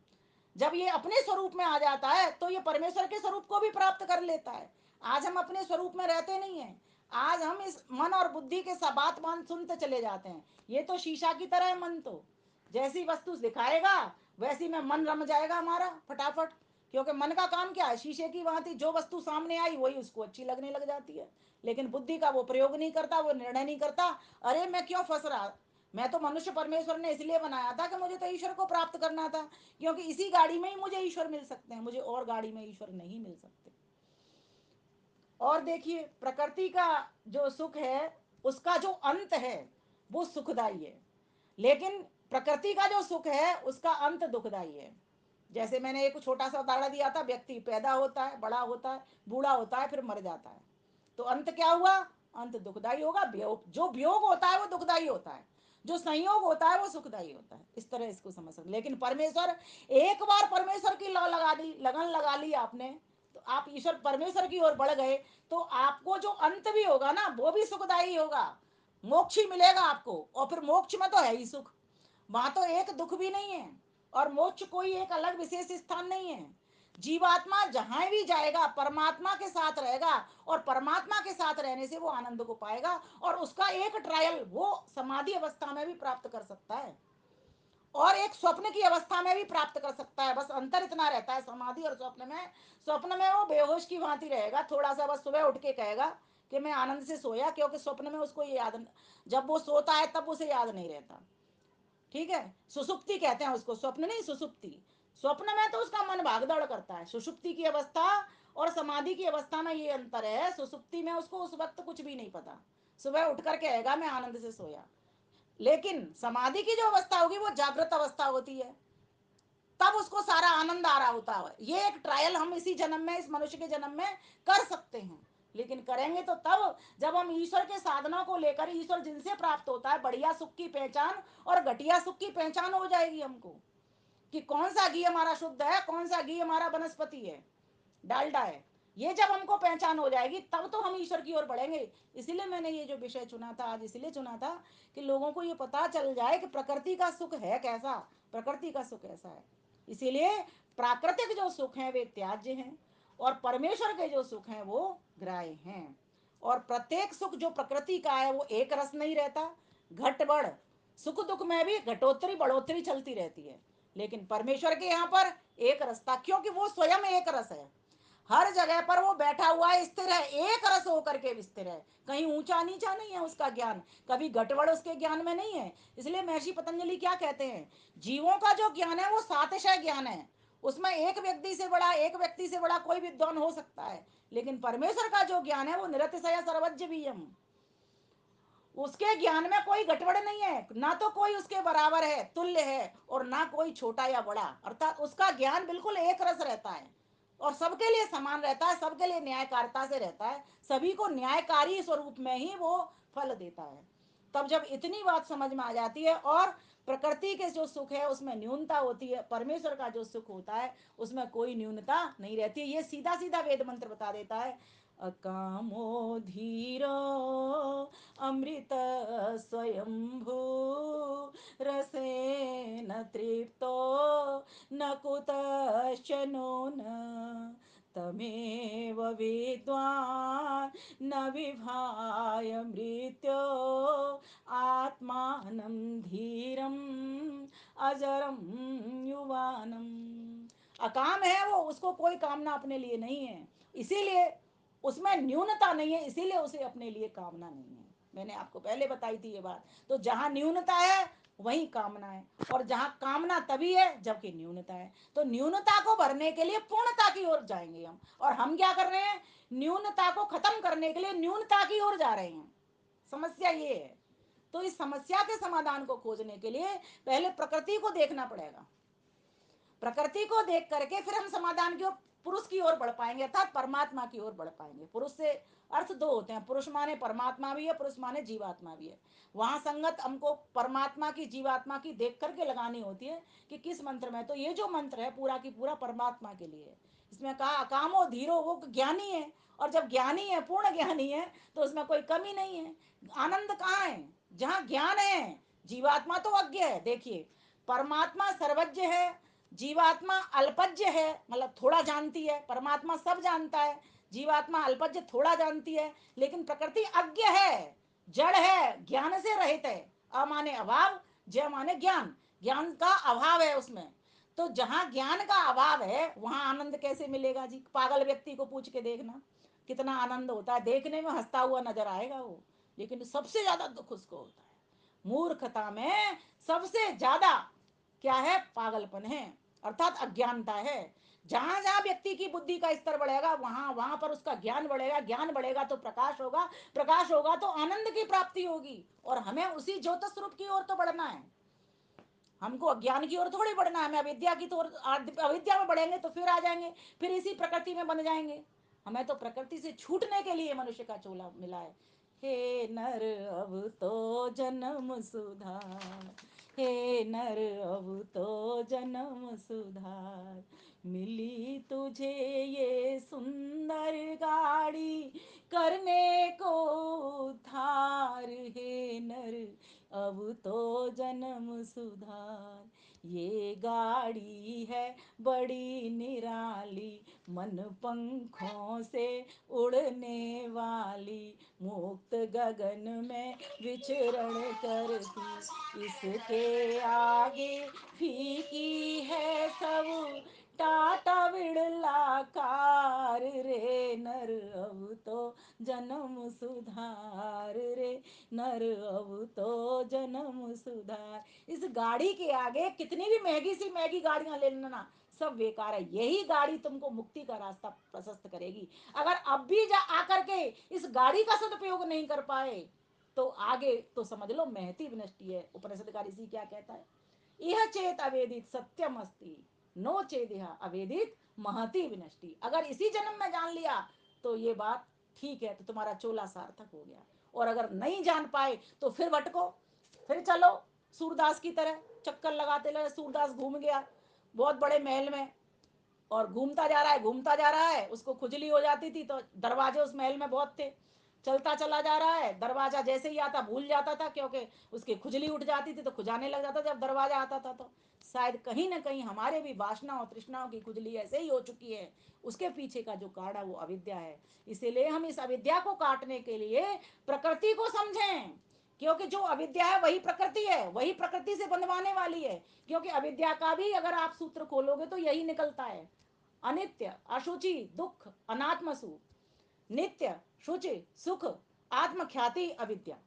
जब ये अपने स्वरूप में आ जाता है तो ये परमेश्वर के स्वरूप को भी प्राप्त कर लेता है। आज हम अपने स्वरूप में रहते नहीं हैं, आज हम इस मन और बुद्धि के सब बात मान सुनते चले जाते हैं। ये तो शीशा की तरह है मन, तो जैसी वस्तु दिखाएगा वैसी में मन रम जाएगा हमारा फटाफट। क्योंकि मन का काम क्या है, शीशे की भांति जो वस्तु सामने आई वही उसको अच्छी लगने लग जाती है, लेकिन बुद्धि का वो प्रयोग नहीं करता, वो निर्णय नहीं करता, अरे मैं क्यों फंस रहा, मैं तो मनुष्य परमेश्वर ने इसलिए बनाया था कि मुझे तो ईश्वर को प्राप्त करना था, क्योंकि इसी गाड़ी में ही मुझे ईश्वर मिल सकते हैं, मुझे और गाड़ी में ईश्वर नहीं मिल सकते। और देखिए, प्रकृति का जो सुख है उसका जो अंत है वो सुखदाई है, लेकिन प्रकृति का जो सुख है उसका अंत दुखदाई है। जैसे मैंने एक छोटा सा उदाहरण दिया था, व्यक्ति पैदा होता है, बड़ा होता है, बूढ़ा होता है, फिर मर जाता है, तो अंत क्या हुआ, अंत दुखदाई होगा। वियोग, जो वियोग होता है वो दुखदाई होता है, जो संयोग होता है वो सुखदाई होता है। इस तरह इसको समझ सकते। लेकिन परमेश्वर, एक बार परमेश्वर की लौ लगा दी, लगन लगा ली आपने, तो आप ईश्वर परमेश्वर की ओर बढ़ गए, तो आपको जो अंत भी होगा ना वो भी सुखदाई होगा, मोक्ष ही मिलेगा आपको। और फिर मोक्ष में तो है ही सुख, वहां तो एक दुख भी नहीं है, और मोक्ष कोई एक अलग विशेष स्थान नहीं है। जीवात्मा जहां भी जाएगा परमात्मा के साथ रहेगा, और परमात्मा के साथ रहने से वो आनंद को पाएगा, और उसका एक ट्रायल वो समाधि अवस्था में भी प्राप्त कर सकता है, और एक स्वप्न की अवस्था में भी प्राप्त कर सकता है। बस अंतर इतना रहता है समाधि और स्वप्न में, स्वप्न में वो बेहोश की भांति रहेगा, थोड़ा सा बस सुबह उठ के कहेगा कि मैं आनंद से सोया, क्योंकि स्वप्न में उसको ये याद, जब वो सोता है तब उसे याद नहीं रहता। ठीक है, सुसुप्ति कहते हैं उसको, स्वप्न नहीं, सुसुप्ति। स्वप्न में तो उसका मन भागदौड़ करता है, सुषुप्ति की अवस्था और समाधि की अवस्था में ये अंतर है। सुसुप्ति में उसको उस वक्त कुछ भी नहीं पता, सुबह उठकर कहेगा मैं आनंद से सोया। लेकिन समाधि की जो अवस्था होगी वो जागृत अवस्था होती है, तब उसको सारा आनंद आ रहा होता है। ये एक ट्रायल हम इसी जन्म में, इस मनुष्य के जन्म में कर सकते हैं, लेकिन करेंगे तो तब जब हम ईश्वर के साधना को लेकर, ईश्वर जिनसे प्राप्त होता है, बढ़िया सुख की पहचान और घटिया सुख की पहचान हो जाएगी हमको, कि कौन सा घी हमारा शुद्ध है, कौन सा घी हमारा वनस्पति है, डालडा है। ये जब हमको पहचान हो जाएगी तब तो हम ईश्वर की ओर बढ़ेंगे। इसीलिए मैंने ये जो विषय चुना था आज, इसलिए चुना था कि लोगों को ये पता चल जाए कि प्रकृति का सुख है कैसा, प्रकृति का सुख ऐसा है। इसीलिए प्राकृतिक जो सुख है वे त्याज्य हैं, और परमेश्वर के जो सुख हैं वो ग्राह्य हैं। और प्रत्येक सुख जो प्रकृति का है वो एक रस नहीं रहता, घट बढ़, सुख दुख में भी घटोत्तरी बढ़ोत्तरी चलती रहती है। लेकिन परमेश्वर के यहाँ पर एक रसता, क्योंकि वो स्वयं एक रस है, हर जगह पर वो बैठा हुआ है, स्थिर है, एक रस होकर के स्थिर है, कहीं ऊंचा नीचा नहीं है उसका ज्ञान, कभी गड़बड़ उसके ज्ञान में नहीं है। इसलिए महर्षि पतंजलि क्या कहते हैं, जीवों का जो ज्ञान है वो सातिशय ज्ञान है, उसमें एक व्यक्ति से बड़ा, एक व्यक्ति से बड़ा कोई विद्वान हो सकता है, लेकिन परमेश्वर का जो ज्ञान है वो निरतिशय सर्वज्ञ भी हम, उसके ज्ञान में कोई गड़बड़ नहीं है, ना तो कोई उसके बराबर है, तुल्य है, और ना कोई छोटा या बड़ा, अर्थात उसका ज्ञान बिल्कुल एक रस रहता है, और सबके लिए समान रहता है, सबके लिए न्यायकारिता से रहता है, सभी को न्यायकारी स्वरूप में ही वो फल देता है। तब जब इतनी बात समझ में आ जाती है, और प्रकृति के जो सुख है उसमें न्यूनता होती है, परमेश्वर का जो सुख होता है उसमें कोई न्यूनता नहीं रहती है। ये सीधा सीधा वेद मंत्र बता देता है, अकामो धीरो अमृत स्वयंभू रसेन तृप्तो न कुतश्चनो न तमेव विद्वान् न विभाय मृत्यो आत्मानं धीरम अजरम युवानम। अकाम है वो, उसको कोई कामना अपने लिए नहीं है, इसीलिए उसमें न्यूनता नहीं है, इसीलिए उसे अपने लिए कामना नहीं है। मैंने आपको पहले बताई थी ये बात। तो जहां न्यूनता है वहीं कामना है, और जहां कामना तभी है जबकि न्यूनता है। तो न्यूनता को भरने के लिए पूर्णता की ओर जाएंगे हम, और हम क्या कर रहे हैं, न्यूनता को खत्म करने के लिए न्यूनता की ओर जा रहे हैं। समस्या ये है। तो इस समस्या के समाधान को खोजने के लिए पहले प्रकृति को देखना पड़ेगा, प्रकृति को देख करके फिर हम समाधान की ओर, पुरुष की ओर बढ़ पाएंगे, अर्थात परमात्मा की ओर बढ़ पाएंगे। पुरुष से अर्थ दो होते हैं, पुरुष माने परमात्मा भी है, पुरुष माने जीवात्मा भी है। वहां संगत हमको परमात्मा की जीवात्मा की देख करके लगानी होती है कि किस मंत्र में। तो ये जो मंत्र है पूरा की पूरा परमात्मा के लिए है। इसमें कहा अकामो धीरो, वो ज्ञानी है, और जब ज्ञानी है, पूर्ण ज्ञानी है, तो उसमें कोई कमी नहीं है। आनंद कहाँ है, जहां ज्ञान है। जीवात्मा तो अज्ञ है, देखिए, परमात्मा सर्वज्ञ है, जीवात्मा अल्पज्ञ है, मतलब थोड़ा जानती है, परमात्मा सब जानता है, जीवात्मा अल्पज्ञ थोड़ा जानती है। लेकिन प्रकृति अज्ञ है, जड़ है, ज्ञान से रहित है। अ माने अभाव, ज माने ज्ञान, ज्ञान का अभाव है उसमें। तो जहां ज्ञान का अभाव है वहां आनंद कैसे मिलेगा जी? पागल व्यक्ति को पूछ के देखना कितना आनंद होता है, देखने में हंसता हुआ नजर आएगा वो, लेकिन सबसे ज्यादा दुख उसको होता है। मूर्खता में सबसे ज्यादा क्या है? पागलपन है, अर्थात अज्ञानता है। जहां जहां व्यक्ति की बुद्धि का स्तर बढ़ेगा वहां वहां पर उसका ज्ञान बढ़ेगा, ज्ञान बढ़ेगा तो प्रकाश होगा, प्रकाश होगा तो आनंद की प्राप्ति होगी, और हमें उसी ज्योत स्वरूप की ओर तो बढ़ना है। हमको अज्ञान की ओर थोड़ी बढ़ना है, हमें अविद्या की ओर, अविद्या में बढ़ेंगे तो फिर आ जाएंगे, फिर इसी प्रकृति में बन जाएंगे। हमें तो प्रकृति से छूटने के लिए मनुष्य का चोला मिला है। हे नर अब तो जन्म सुधार, हे नर अब तो जन्म सुधार, मिली तुझे ये सुंदर गाड़ी करने को उद्धार, हे नर अब तो जन्म सुधार। ये गाड़ी है बड़ी निराली, मन पंखों से उड़ने वाली, मुक्त गगन में विचरण करती, इसके आगे फीकी है सब टाटा बिड़ला कार, रे नर अब तो जन्म सुधार, रे नर अब तो जन्म सुधार। इस गाड़ी के आगे कितनी भी महंगी सी महंगी गाड़ियां ले लेना, सब बेकार है। यही गाड़ी तुमको मुक्ति का रास्ता प्रशस्त करेगी। अगर अब भी जा आकर के इस गाड़ी का सदुपयोग नहीं कर पाए तो आगे तो समझ लो महती विनष्टि है। उपनिषदकार इसी क्या कहता है? यह चेत अवेदित सत्यम अस्ति, नो चेदेह अवेदित महती विनष्टि। अगर इसी जन्म में जान लिया तो ये बात ठीक है, तो तुम्हारा चोला सार्थक हो गया। और अगर नहीं जान पाए तो फिर भटको, फिर चलो सूरदास की तरह चक्कर लगाते लगे। सूरदास घूम गया बहुत बड़े महल में, और घूमता जा रहा है, घूमता जा रहा है, उसको खुजली हो जाती थी तो दरवाजे उस महल में बहुत थे, चलता चला जा रहा है, दरवाजा जैसे ही आता भूल जाता था, क्योंकि उसकी खुजली उठ जाती थी तो खुजाने लग जाता जब दरवाजा आता था। तो शायद कहीं ना कहीं हमारे भी वासना और तृष्णाओं की खुजली ऐसे ही हो चुकी है। उसके पीछे का जो कारण है वो अविद्या है। इसीलिए हम इस अविद्या को काटने के लिए प्रकृति को समझें, क्योंकि जो अविद्या है वही प्रकृति है, वही प्रकृति से बंधवाने वाली है। क्योंकि अविद्या का भी अगर आप सूत्र खोलोगे तो यही निकलता है, अनित्य अशुचि दुख अनात्मसु, नित्य शुचि सुख आत्मख्याति अविद्या।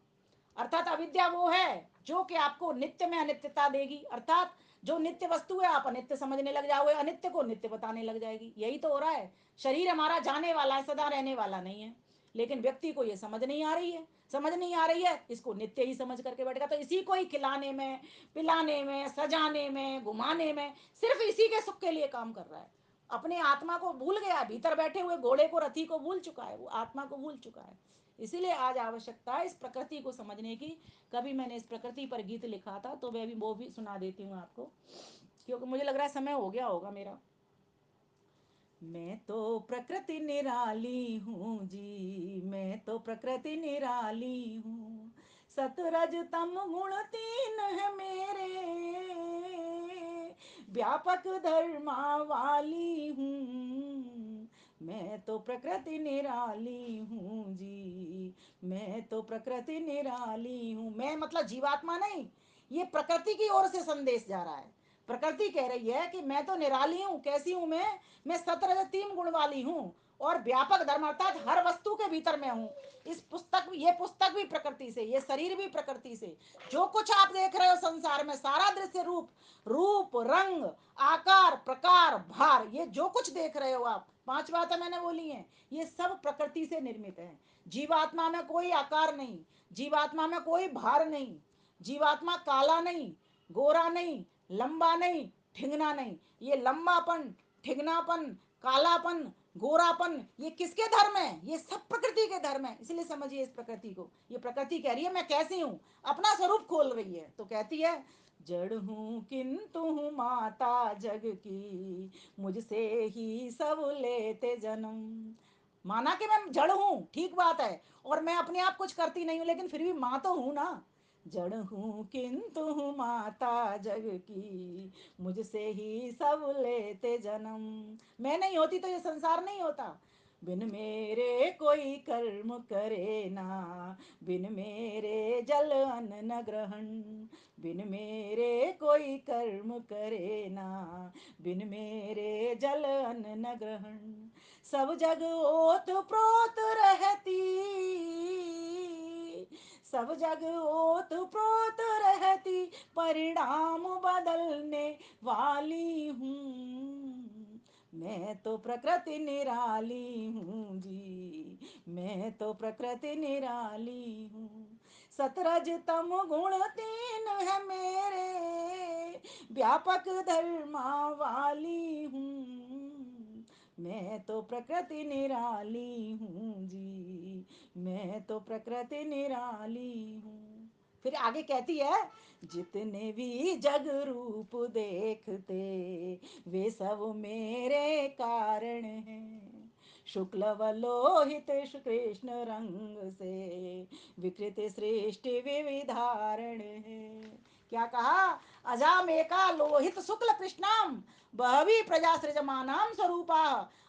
अर्थात अविद्या वो है जो कि आपको नित्य में अनित्यता देगी, अर्थात जो नित्य वस्तु है आप अनित्य समझने लग जाओगे, अनित्य को नित्य बताने लग जाएगी। यही तो हो रहा है। शरीर हमारा जाने वाला है, सदा रहने वाला नहीं है, लेकिन व्यक्ति को ये समझ नहीं आ रही है, समझ नहीं आ रही है, इसको नित्य ही समझ करके बैठेगा। तो इसी को ही खिलाने में, पिलाने में, सजाने में, घुमाने में, सिर्फ इसी के सुख के लिए काम कर रहा है। अपने आत्मा को भूल गया, भीतर बैठे हुए घोड़े को, रथी को भूल चुका है, वो आत्मा को भूल चुका है। इसीलिए आज आवश्यकता है इस प्रकृति को समझने की। कभी मैंने इस प्रकृति पर गीत लिखा था तो मैं भी वो भी सुना देती हूँ आपको, क्योंकि मुझे लग रहा है समय हो गया होगा मेरा। मैं तो प्रकृति निराली हूँ जी, मैं तो प्रकृति निराली हूँ, सतरज तम गुण तीन है मेरे, व्यापक धर्मा वाली हूँ, मैं तो प्रकृति निराली हूँ जी, मैं तो प्रकृति निराली हूँ। मैं मतलब जीवात्मा नहीं, ये प्रकृति की ओर से संदेश जा रहा है। प्रकृति कह रही है कि मैं तो निराली हूं। कैसी हूं मैं 17 गुण वाली हूं, और व्यापक धर्म अर्थात हर वस्तु के भीतर में हूं। इस पुस्तक, ये पुस्तक भी प्रकृति से, ये शरीर भी प्रकृति से, जो कुछ आप देख रहे हो संसार में, सारा दृश्य रूप, रूप रंग आकार प्रकार भार, ये जो कुछ देख रहे हो आप, 5 बातें मैंने बोली हैं, ये सब प्रकृति से निर्मित है। जीवात्मा में कोई आकार नहीं, जीवात्मा में कोई भार नहीं, जीवात्मा काला नहीं, गोरा नहीं, लंबा नहीं, ठिंगना नहीं। ये लंबापन, ठिंगनापन, कालापन, गोरापन, ये किसके धर्म है? ये सब प्रकृति के धर्म है। इसलिए समझिए इस प्रकृति को। ये प्रकृति कह रही है मैं कैसी हूं, अपना स्वरूप खोल रही है। तो कहती है जड़ हूं किंतु हूं माता जग की, मुझसे ही सब लेते जन्म। माना कि मैं जड़ हूं, ठीक बात है, और मैं अपने आप कुछ करती नहीं हूं, लेकिन फिर भी मां तो हूं ना। जड़ हूं किंतु हूं माता जग की, मुझसे ही सब लेते जन्म। मैं नहीं होती तो ये संसार नहीं होता। बिन मेरे कोई कर्म करे ना, बिन मेरे जल अन्न न ग्रहण, बिन मेरे कोई कर्म करे ना, बिन मेरे जल अन्न न ग्रहण। सब जग ओत प्रोत रहती, सब जग ओत प्रोत रहती, परिणाम बदलने वाली हूँ। मैं तो प्रकृति निराली हूँ जी, मैं तो प्रकृति निराली हूँ। सतरज तम गुण तीन है मेरे, व्यापक धर्मा वाली हूँ। मैं तो प्रकृति निराली हूँ जी, मैं तो प्रकृति निराली हूँ। फिर आगे कहती है, जितने भी जग रूप देखते वे सब मेरे कारण हैं। शुक्ल व लोहित कृष्ण रंग से विकृत सृष्टि विविधारण है। क्या कहा? अजामेका लोहित शुक्ल कृष्णाम बहवी प्रजा सृजमानाम स्वरूपा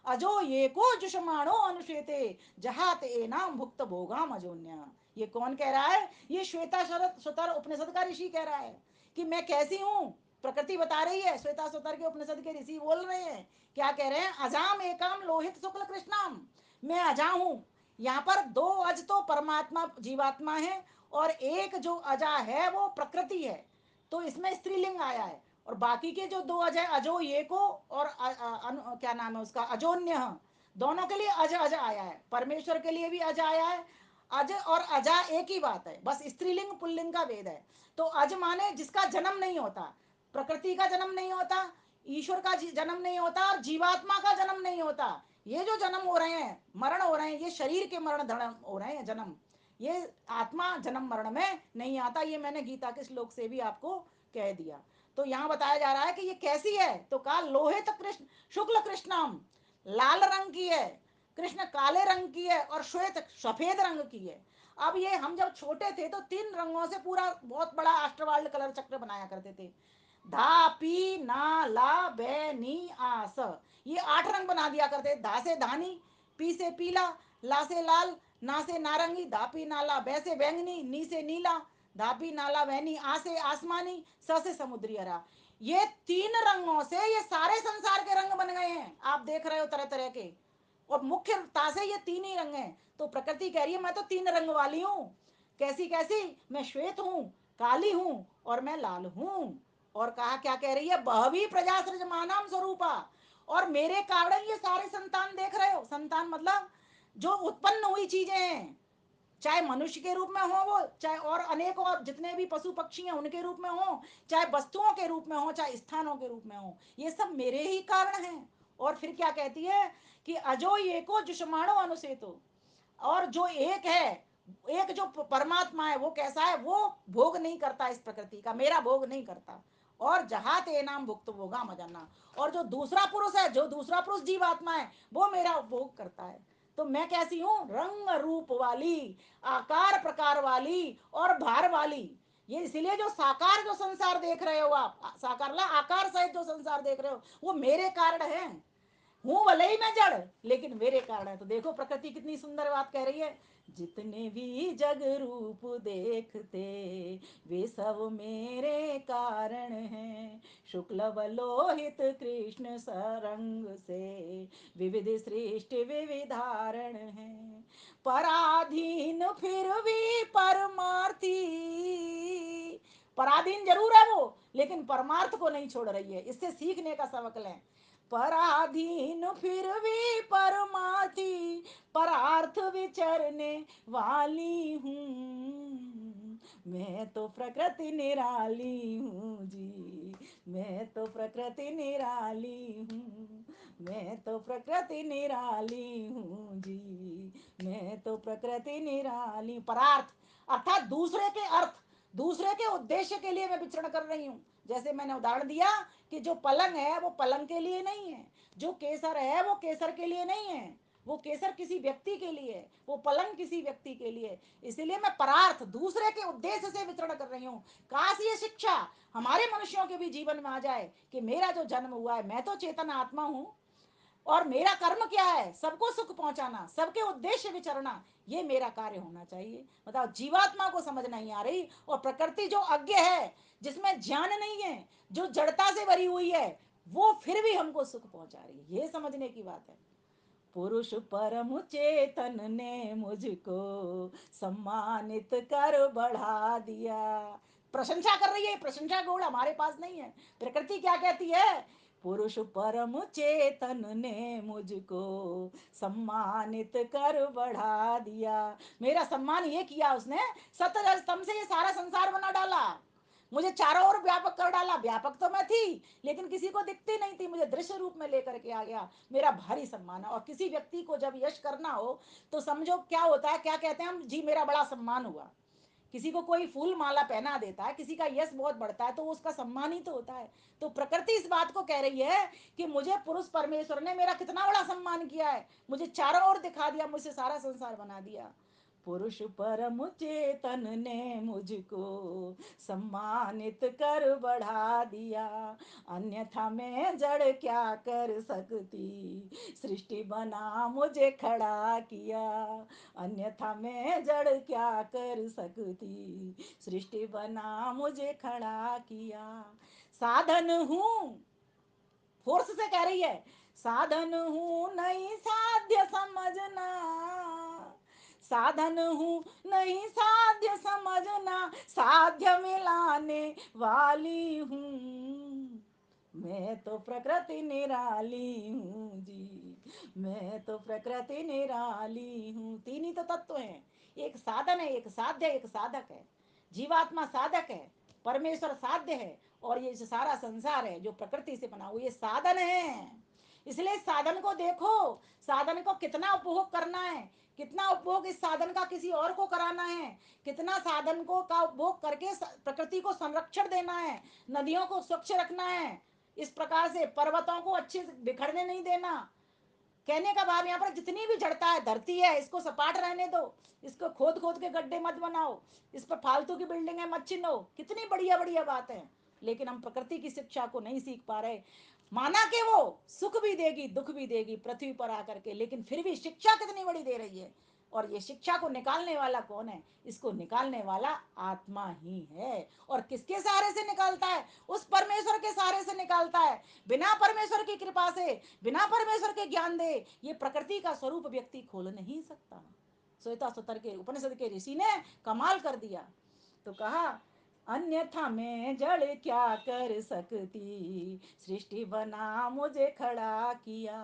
अजो ये को जुषमाणो अनुश्वेते जहात एनाम भुक्त भोगाम अजोन्या। ये कौन कह रहा है? ये श्वेता शरद सुतर उपनिषद का ऋषि कह रहा है कि मैं कैसी हूं। प्रकृति बता रही है, श्वेता सुतर के उपनिषद के ऋषि बोल रहे हैं। क्या कह रहे हैं? अजाम एकाम लोहित शुक्ल कृष्णाम, मैं अजा हूं। यहाँ पर दो अज तो परमात्मा जीवात्मा है और एक जो अजा है वो प्रकृति है, तो इसमें स्त्रीलिंग आया है। और बाकी के जो दो अज है, अजो ये को और क्या नाम है उसका, अजोन्य, दोनों के लिए अज अज आया है। परमेश्वर के लिए भी अज आया है। अज और अजा एक ही बात है, बस स्त्रीलिंग पुल्लिंग का भेद है। तो अज माने जिसका जन्म नहीं होता, प्रकृति का जन्म नहीं होता, ईश्वर का जन्म नहीं होता और जीवात्मा का जन्म नहीं होता। ये जो जन्म हो रहे हैं, मरण हो रहे हैं, ये शरीर के मरण धर्म हो रहे हैं जन्म। ये आत्मा जन्म मरण में नहीं आता। ये मैंने गीता के श्लोक से भी आपको कह दिया। तो यहाँ बताया जा रहा है कि ये कैसी है, तो कहा लोहित कृष्ण शुक्ल कृष्णम, लाल रंग की है, कृष्ण काले रंग की है और श्वेत सफेद रंग की है। अब ये हम जब छोटे थे तो तीन रंगों से पूरा बहुत बड़ा अष्टवाल्ड कलर चक्र बनाया करते थे। धा पी ना ला बे नी आस, ये 8 रंग बना दिया करते। धा से धानी, पी से पीला, ला से लाल, ना से नारंगी, धापी नाला, बे से बैंगनी, नी से नीला, धापी नाला वैनी, आ से आसमानी, स से समुद्री हरा। ये 3 रंगों से ये सारे संसार के रंग बन गए हैं। आप देख रहे हो तरह तरह के, और मुख्यता से ये 3 ही रंग हैं। तो प्रकृति कह रही है मैं तो 3 रंग वाली हूं। कैसी कैसी? मैं श्वेत हूं, काली हूं और मैं लाल हूं। और कहा क्या कह रही है? बहवी प्रजा सृजमानाम स्वरूपा, और मेरे कारण ये सारे संतान देख रहे हो। संतान मतलब जो उत्पन्न हुई चीजें हैं, चाहे मनुष्य के रूप में हो वो, चाहे और अनेक और जितने भी पशु पक्षी हैं उनके रूप में हो, चाहे वस्तुओं के रूप में हो, चाहे स्थानों के रूप में हो, ये सब मेरे ही कारण हैं। और फिर क्या कहती है कि अजो ये को जुषमाणो अनुसेतो, और जो एक है, एक जो परमात्मा है वो कैसा है? वो भोग नहीं करता इस प्रकृति का, मेरा भोग नहीं करता। और जहां ते नाम भुक्त भोगा मजाना, और जो दूसरा पुरुष है, जो दूसरा पुरुष जीवात्मा है, वो मेरा भोग करता है। तो मैं कैसी हूं? रंग रूप वाली, आकार प्रकार वाली और भार वाली। ये इसीलिए जो साकार जो संसार देख रहे हो आप, साकार ला आकार सहित जो संसार देख रहे हो, वो मेरे कारण है। हूं भले ही मैं जड़, लेकिन मेरे कारण है। तो देखो प्रकृति कितनी सुंदर बात कह रही है। जितने भी जग रूप देखते वे सब मेरे कारण हैं। शुक्ल व लोहित कृष्ण सरंग से विविध सृष्टि विविधारण है। पराधीन फिर भी परमार्थी, पराधीन जरूर है वो, लेकिन परमार्थ को नहीं छोड़ रही है। इससे सीखने का सबक लें। पराधीन फिर भी परमार्थी, परार्थ विचरने वाली हूँ। मैं तो प्रकृति निराली हूँ जी, मैं तो प्रकृति निराली हूँ, मैं तो प्रकृति निराली हूँ जी, मैं तो प्रकृति निराली। परार्थ अर्थात दूसरे के अर्थ, दूसरे के उद्देश्य के लिए मैं विचरण कर रही हूँ। जैसे मैंने उदाहरण दिया कि जो पलंग है वो पलंग के लिए नहीं है, जो केसर है वो केसर के लिए नहीं है, वो केसर किसी व्यक्ति के लिए है, वो पलंग किसी व्यक्ति के लिए। इसीलिए मैं परार्थ दूसरे के उद्देश्य से विचरण कर रही हूँ। काश ये शिक्षा हमारे मनुष्यों के भी जीवन में आ जाए कि मेरा जो जन्म हुआ है, मैं तो चेतन आत्मा हूँ, और मेरा कर्म क्या है? सबको सुख पहुंचाना, सबके उद्देश्य विचरना, ये मेरा कार्य होना चाहिए। बताओ, जीवात्मा को समझ नहीं आ रही, और प्रकृति जो अज्ञ है, जिसमें ज्ञान नहीं है, जो जड़ता से भरी हुई है, वो फिर भी हमको सुख पहुंचा रही है। ये समझने की बात है। पुरुष परम चेतन ने मुझको सम्मानित कर बढ़ा दिया। प्रशंसा कर रही है, प्रशंसा गुण हमारे पास नहीं है। प्रकृति क्या कहती है? पुरुष परम चेतन ने मुझको सम्मानित कर बढ़ा दिया। मेरा सम्मान ये किया उसने, सतरज स्तंभ से ये सारा संसार बना डाला, मुझे चारों ओर व्यापक कर डाला। व्यापक तो मैं थी, लेकिन किसी को दिखती नहीं थी, मुझे दृश्य रूप में लेकर के आ गया। मेरा भारी सम्मान है। और किसी व्यक्ति को जब यश करना हो तो समझो क्या होता है, क्या कहते हैं हम, जी मेरा बड़ा सम्मान हुआ। किसी को कोई फूल माला पहना देता है, किसी का यश बहुत बढ़ता है, तो उसका सम्मान ही तो होता है। तो प्रकृति इस बात को कह रही है कि मुझे पुरुष परमेश्वर ने मेरा कितना बड़ा सम्मान किया है, मुझे चारों ओर दिखा दिया, मुझसे सारा संसार बना दिया। पुरुष परम चेतन ने मुझको सम्मानित कर बढ़ा दिया। अन्यथा मैं जड़ क्या कर सकती, सृष्टि बना मुझे खड़ा किया। अन्यथा मैं जड़ क्या कर सकती, सृष्टि बना मुझे खड़ा किया। साधन हूँ, फोर्स से कह रही है, साधन हूँ नहीं साध्य समझना, साधन हूँ नहीं साध्य समझना, साध्य मिलाने वाली हूँ। मैं तो प्रकृति निराली हूँ जी, मैं तो प्रकृति निराली हूँ। तीन ही तो तत्व हैं, एक साधन है, एक साध्य, एक साधक है। जीवात्मा साधक है, परमेश्वर साध्य है, और ये जो सारा संसार है जो प्रकृति से बना हुआ, ये साधन है। इसलिए साधन को देखो, साधन को कितना उपभोग करना है, कितना उपभोग इस साधन का किसी और को कराना है, कितना साधन को का उपभोग करके प्रकृति को संरक्षण देना है, नदियों को स्वच्छ रखना है, इस प्रकार से पर्वतों को अच्छे से बिखरने नहीं देना। कहने का भाव, यहाँ पर जितनी भी जड़ता है, धरती है, इसको सपाट रहने दो, इसको खोद खोद के गड्ढे मत बनाओ, इस पर फालतू की बिल्डिंग मत चिन्हो। कितनी बढ़िया बढ़िया बात है, लेकिन हम प्रकृति की शिक्षा को नहीं सीख पा रहे। माना कि वो सुख भी देगी दुख भी देगी पृथ्वी पर आकर के, लेकिन फिर भी शिक्षा कितनी बड़ी दे रही है। और ये शिक्षा को निकालने वाला कौन है? इसको निकालने वाला आत्मा ही है। और किसके सहारे से निकालता है? उस परमेश्वर के सहारे से निकालता है। बिना परमेश्वर की कृपा से, बिना परमेश्वर के ज्ञान दे, ये प्रकृति का स्वरूप व्यक्ति खोल नहीं सकता। श्वेता सुतर के उपनिषद के ऋषि ने कमाल कर दिया। तो कहा, अन्यथा मैं जड़ क्या कर सकती, सृष्टि बना मुझे खड़ा किया।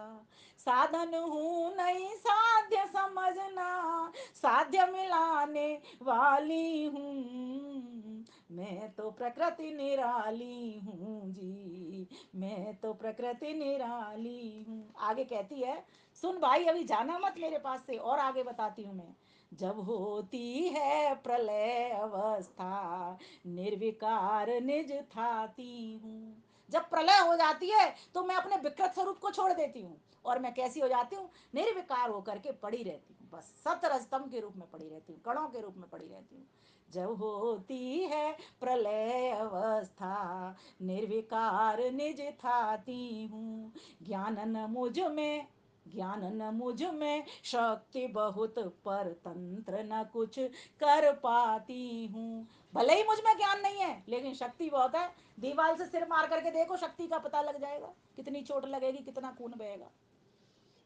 साधन हूँ नहीं साध्य समझना, साध्य मिलाने वाली हूँ। मैं तो प्रकृति निराली हूँ जी, मैं तो प्रकृति निराली हूँ। आगे कहती है, सुन भाई, अभी जाना मत मेरे पास से, और आगे बताती हूँ मैं। जब होती है प्रलय अवस्था, निर्विकार निज थाती हूँ। जब प्रलय हो जाती है तो मैं अपने विकृत स्वरूप को छोड़ देती हूँ, और मैं कैसी हो जाती हूँ? निर्विकार होकर के पड़ी रहती हूँ, बस सतरजतम के रूप में पड़ी रहती हूँ, कणों के रूप में पड़ी रहती हूँ। जब होती है प्रलय अवस्था, निर्विकार निज थाती हूँ। ज्ञान न मुझ में, ज्ञान न मुझ में शक्ति बहुत, पर तंत्र न कुछ कर पाती हूँ। भले ही मुझ में ज्ञान नहीं है, लेकिन शक्ति बहुत है। दीवार से सिर मार करके देखो, शक्ति का पता लग जाएगा, कितनी चोट लगेगी, कितना खून बहेगा।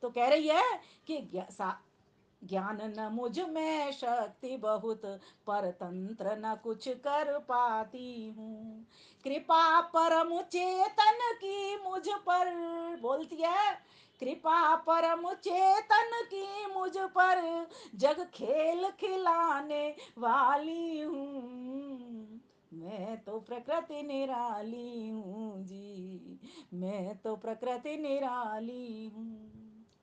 तो कह रही है कि ज्ञान न मुझ में शक्ति बहुत, पर तंत्र न कुछ कर पाती हूँ। कृपा परम चेतन की मुझ पर, बोलती है, कृपा परम चेतन की मुझ पर, जग खेल खिलाने वाली हूँ। मैं तो प्रकृति निराली हूँ जी, मैं तो प्रकृति निराली हूँ।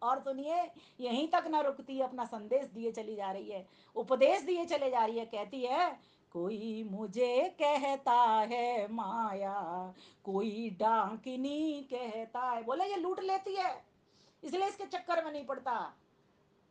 और सुनिए, यहीं तक ना रुकती, अपना संदेश दिए चली जा रही है, उपदेश दिए चले जा रही है। कहती है, कोई मुझे कहता है माया, कोई डांकिनी कहता है। बोले ये लूट लेती है, इसलिए इसके चक्कर में नहीं पड़ता।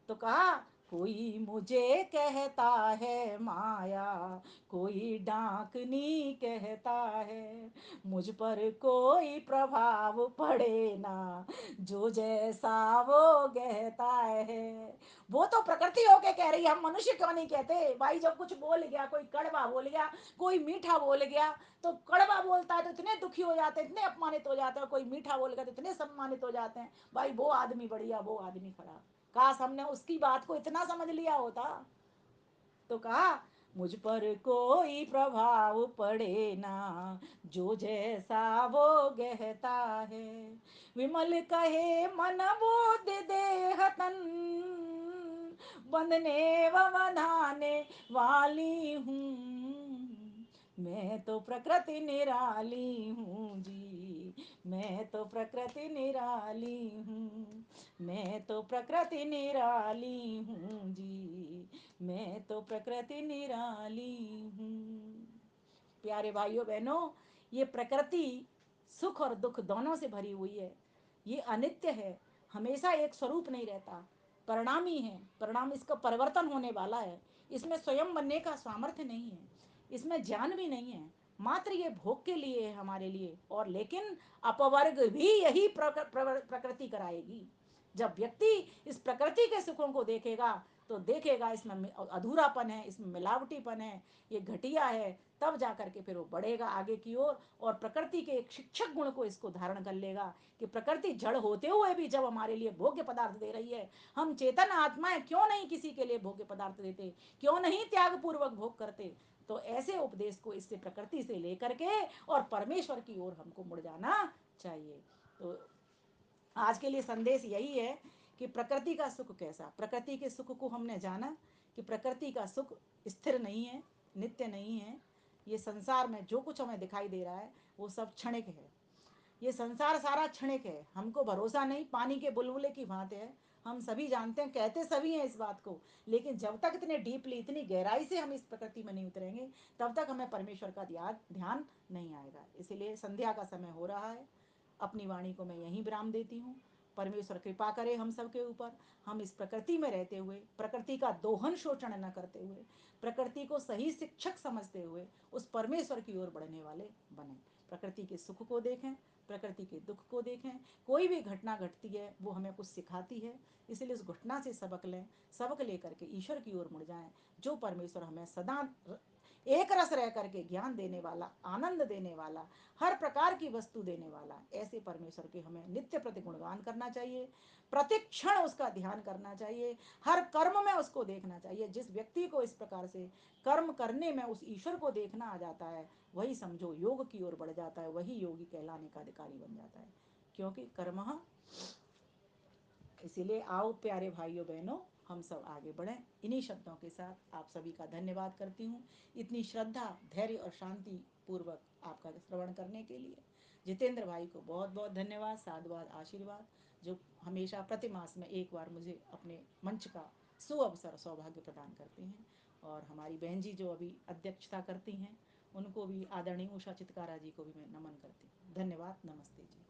तो कहा, कोई मुझे कहता है माया, कोई डाकनी कहता है, मुझ पर कोई प्रभाव पड़े ना, जो जैसा वो कहता है। वो तो प्रकृति होके कह रही है, हम मनुष्य क्यों नहीं कहते भाई। जब कुछ बोल गया, कोई कड़वा बोल गया, कोई मीठा बोल गया, तो कड़वा बोलता है तो इतने दुखी हो जाते हैं, इतने अपमानित हो जाते हैं, कोई मीठा बोल गया तो इतने सम्मानित हो जाते हैं, भाई वो आदमी बढ़िया, वो आदमी खराब। काश हमने उसकी बात को इतना समझ लिया होता। तो कहा, मुझ पर कोई प्रभाव पड़े ना, जो जैसा वो कहता है। विमल कहे मन बुद्धि देह तन, बंधने व बंधाने वाली हूँ, मैं तो प्रकृति निराली हूँ जी, मैं तो प्रकृति निराली हूँ, मैं तो प्रकृति निराली हूँ जी, मैं तो प्रकृति निराली हूँ। प्यारे भाइयों बहनों, ये प्रकृति सुख और दुख दोनों से भरी हुई है। ये अनित्य है, हमेशा एक स्वरूप नहीं रहता, परिणामी है, परिणाम इसका परिवर्तन होने वाला है। इसमें स्वयं बनने का सामर्थ्य नहीं है, इसमें ज्ञान भी नहीं है, मात्र ये भोग के लिए है हमारे लिए। और लेकिन अपवर्ग भी यही प्रकृति कराएगी। जब व्यक्ति इस प्रकृति के सुखों को देखेगा तो देखेगा इसमें अधूरापन है, इसमें मिलावटीपन है, ये घटिया है, तब जा करके फिर वो बढ़ेगा आगे की ओर और प्रकृति के एक शिक्षक गुण को इसको धारण कर लेगा कि प्रकृति जड़ होते हुए भी जब हमारे लिए भोग्य पदार्थ दे रही है, हम चेतन आत्माएं क्यों नहीं किसी के लिए भोग्य पदार्थ देते, क्यों नहीं त्याग पूर्वक भोग करते। तो ऐसे उपदेश को इससे प्रकृति से लेकर के और परमेश्वर की ओर हमको मुड़ जाना चाहिए। तो आज के लिए संदेश यही है कि प्रकृति का सुख कैसा, प्रकृति के सुख को हमने जाना कि प्रकृति का सुख स्थिर नहीं है, नित्य नहीं है। ये संसार में जो कुछ हमें दिखाई दे रहा है वो सब क्षणिक है, ये संसार सारा क्षणिक है। हमको भरोसा नहीं, पानी के बुलबुले की भांति है, हम सभी जानते हैं, कहते सभी हैं इस बात को, लेकिन जब तक इतने डीपली, इतनी गहराई से हम इस प्रकृति में नहीं उतरेंगे तब तक हमें परमेश्वर का ध्यान नहीं आएगा। इसीलिए संध्या का समय हो रहा है, अपनी वाणी को मैं यहीं विराम देती हूँ। परमेश्वर कृपा करे हम सब के ऊपर, हम इस प्रकृति में रहते हुए, प्रकृति का दोहन शोषण न करते हुए, प्रकृति को सही शिक्षक समझते हुए उस परमेश्वर की ओर बढ़ने वाले बने। प्रकृति के सुख को देखें, प्रकृति के दुख को देखें। कोई भी घटना घटती है वो हमें कुछ सिखाती है, इसलिए उस घटना से सबक लें, सबक लेकर के ईश्वर की ओर मुड़ जाएं, जो परमेश्वर हमें सदा एक रस रह करके ज्ञान देने वाला, आनंद देने वाला, हर प्रकार की वस्तु देने वाला, ऐसे परमेश्वर के हमें नित्य प्रति गुणगान करना चाहिए, प्रतिक्षण उसका ध्यान करना चाहिए, हर कर्म में उसको देखना चाहिए। जिस व्यक्ति को इस प्रकार से कर्म करने में उस ईश्वर को देखना आ जाता है, वही समझो योग की ओर बढ़ जाता है, वही योगी कहलाने का अधिकारी बन जाता है, क्योंकि कर्म। इसीलिए आओ प्यारे भाइयों बहनों, हम सब आगे बढ़ें। इन्हीं शब्दों के साथ आप सभी का धन्यवाद करती हूँ, इतनी श्रद्धा, धैर्य और शांति पूर्वक आपका श्रवण करने के लिए। जितेंद्र भाई को बहुत बहुत धन्यवाद, साधुवाद, आशीर्वाद, जो हमेशा प्रतिमास में एक बार मुझे अपने मंच का सुअवसर सौभाग्य प्रदान करते हैं। और हमारी बहन जी जो अभी अध्यक्षता करती हैं, उनको भी, आदरणीय उषा चित्कारा जी को भी मैं नमन करती हूँ। धन्यवाद, नमस्ते जी।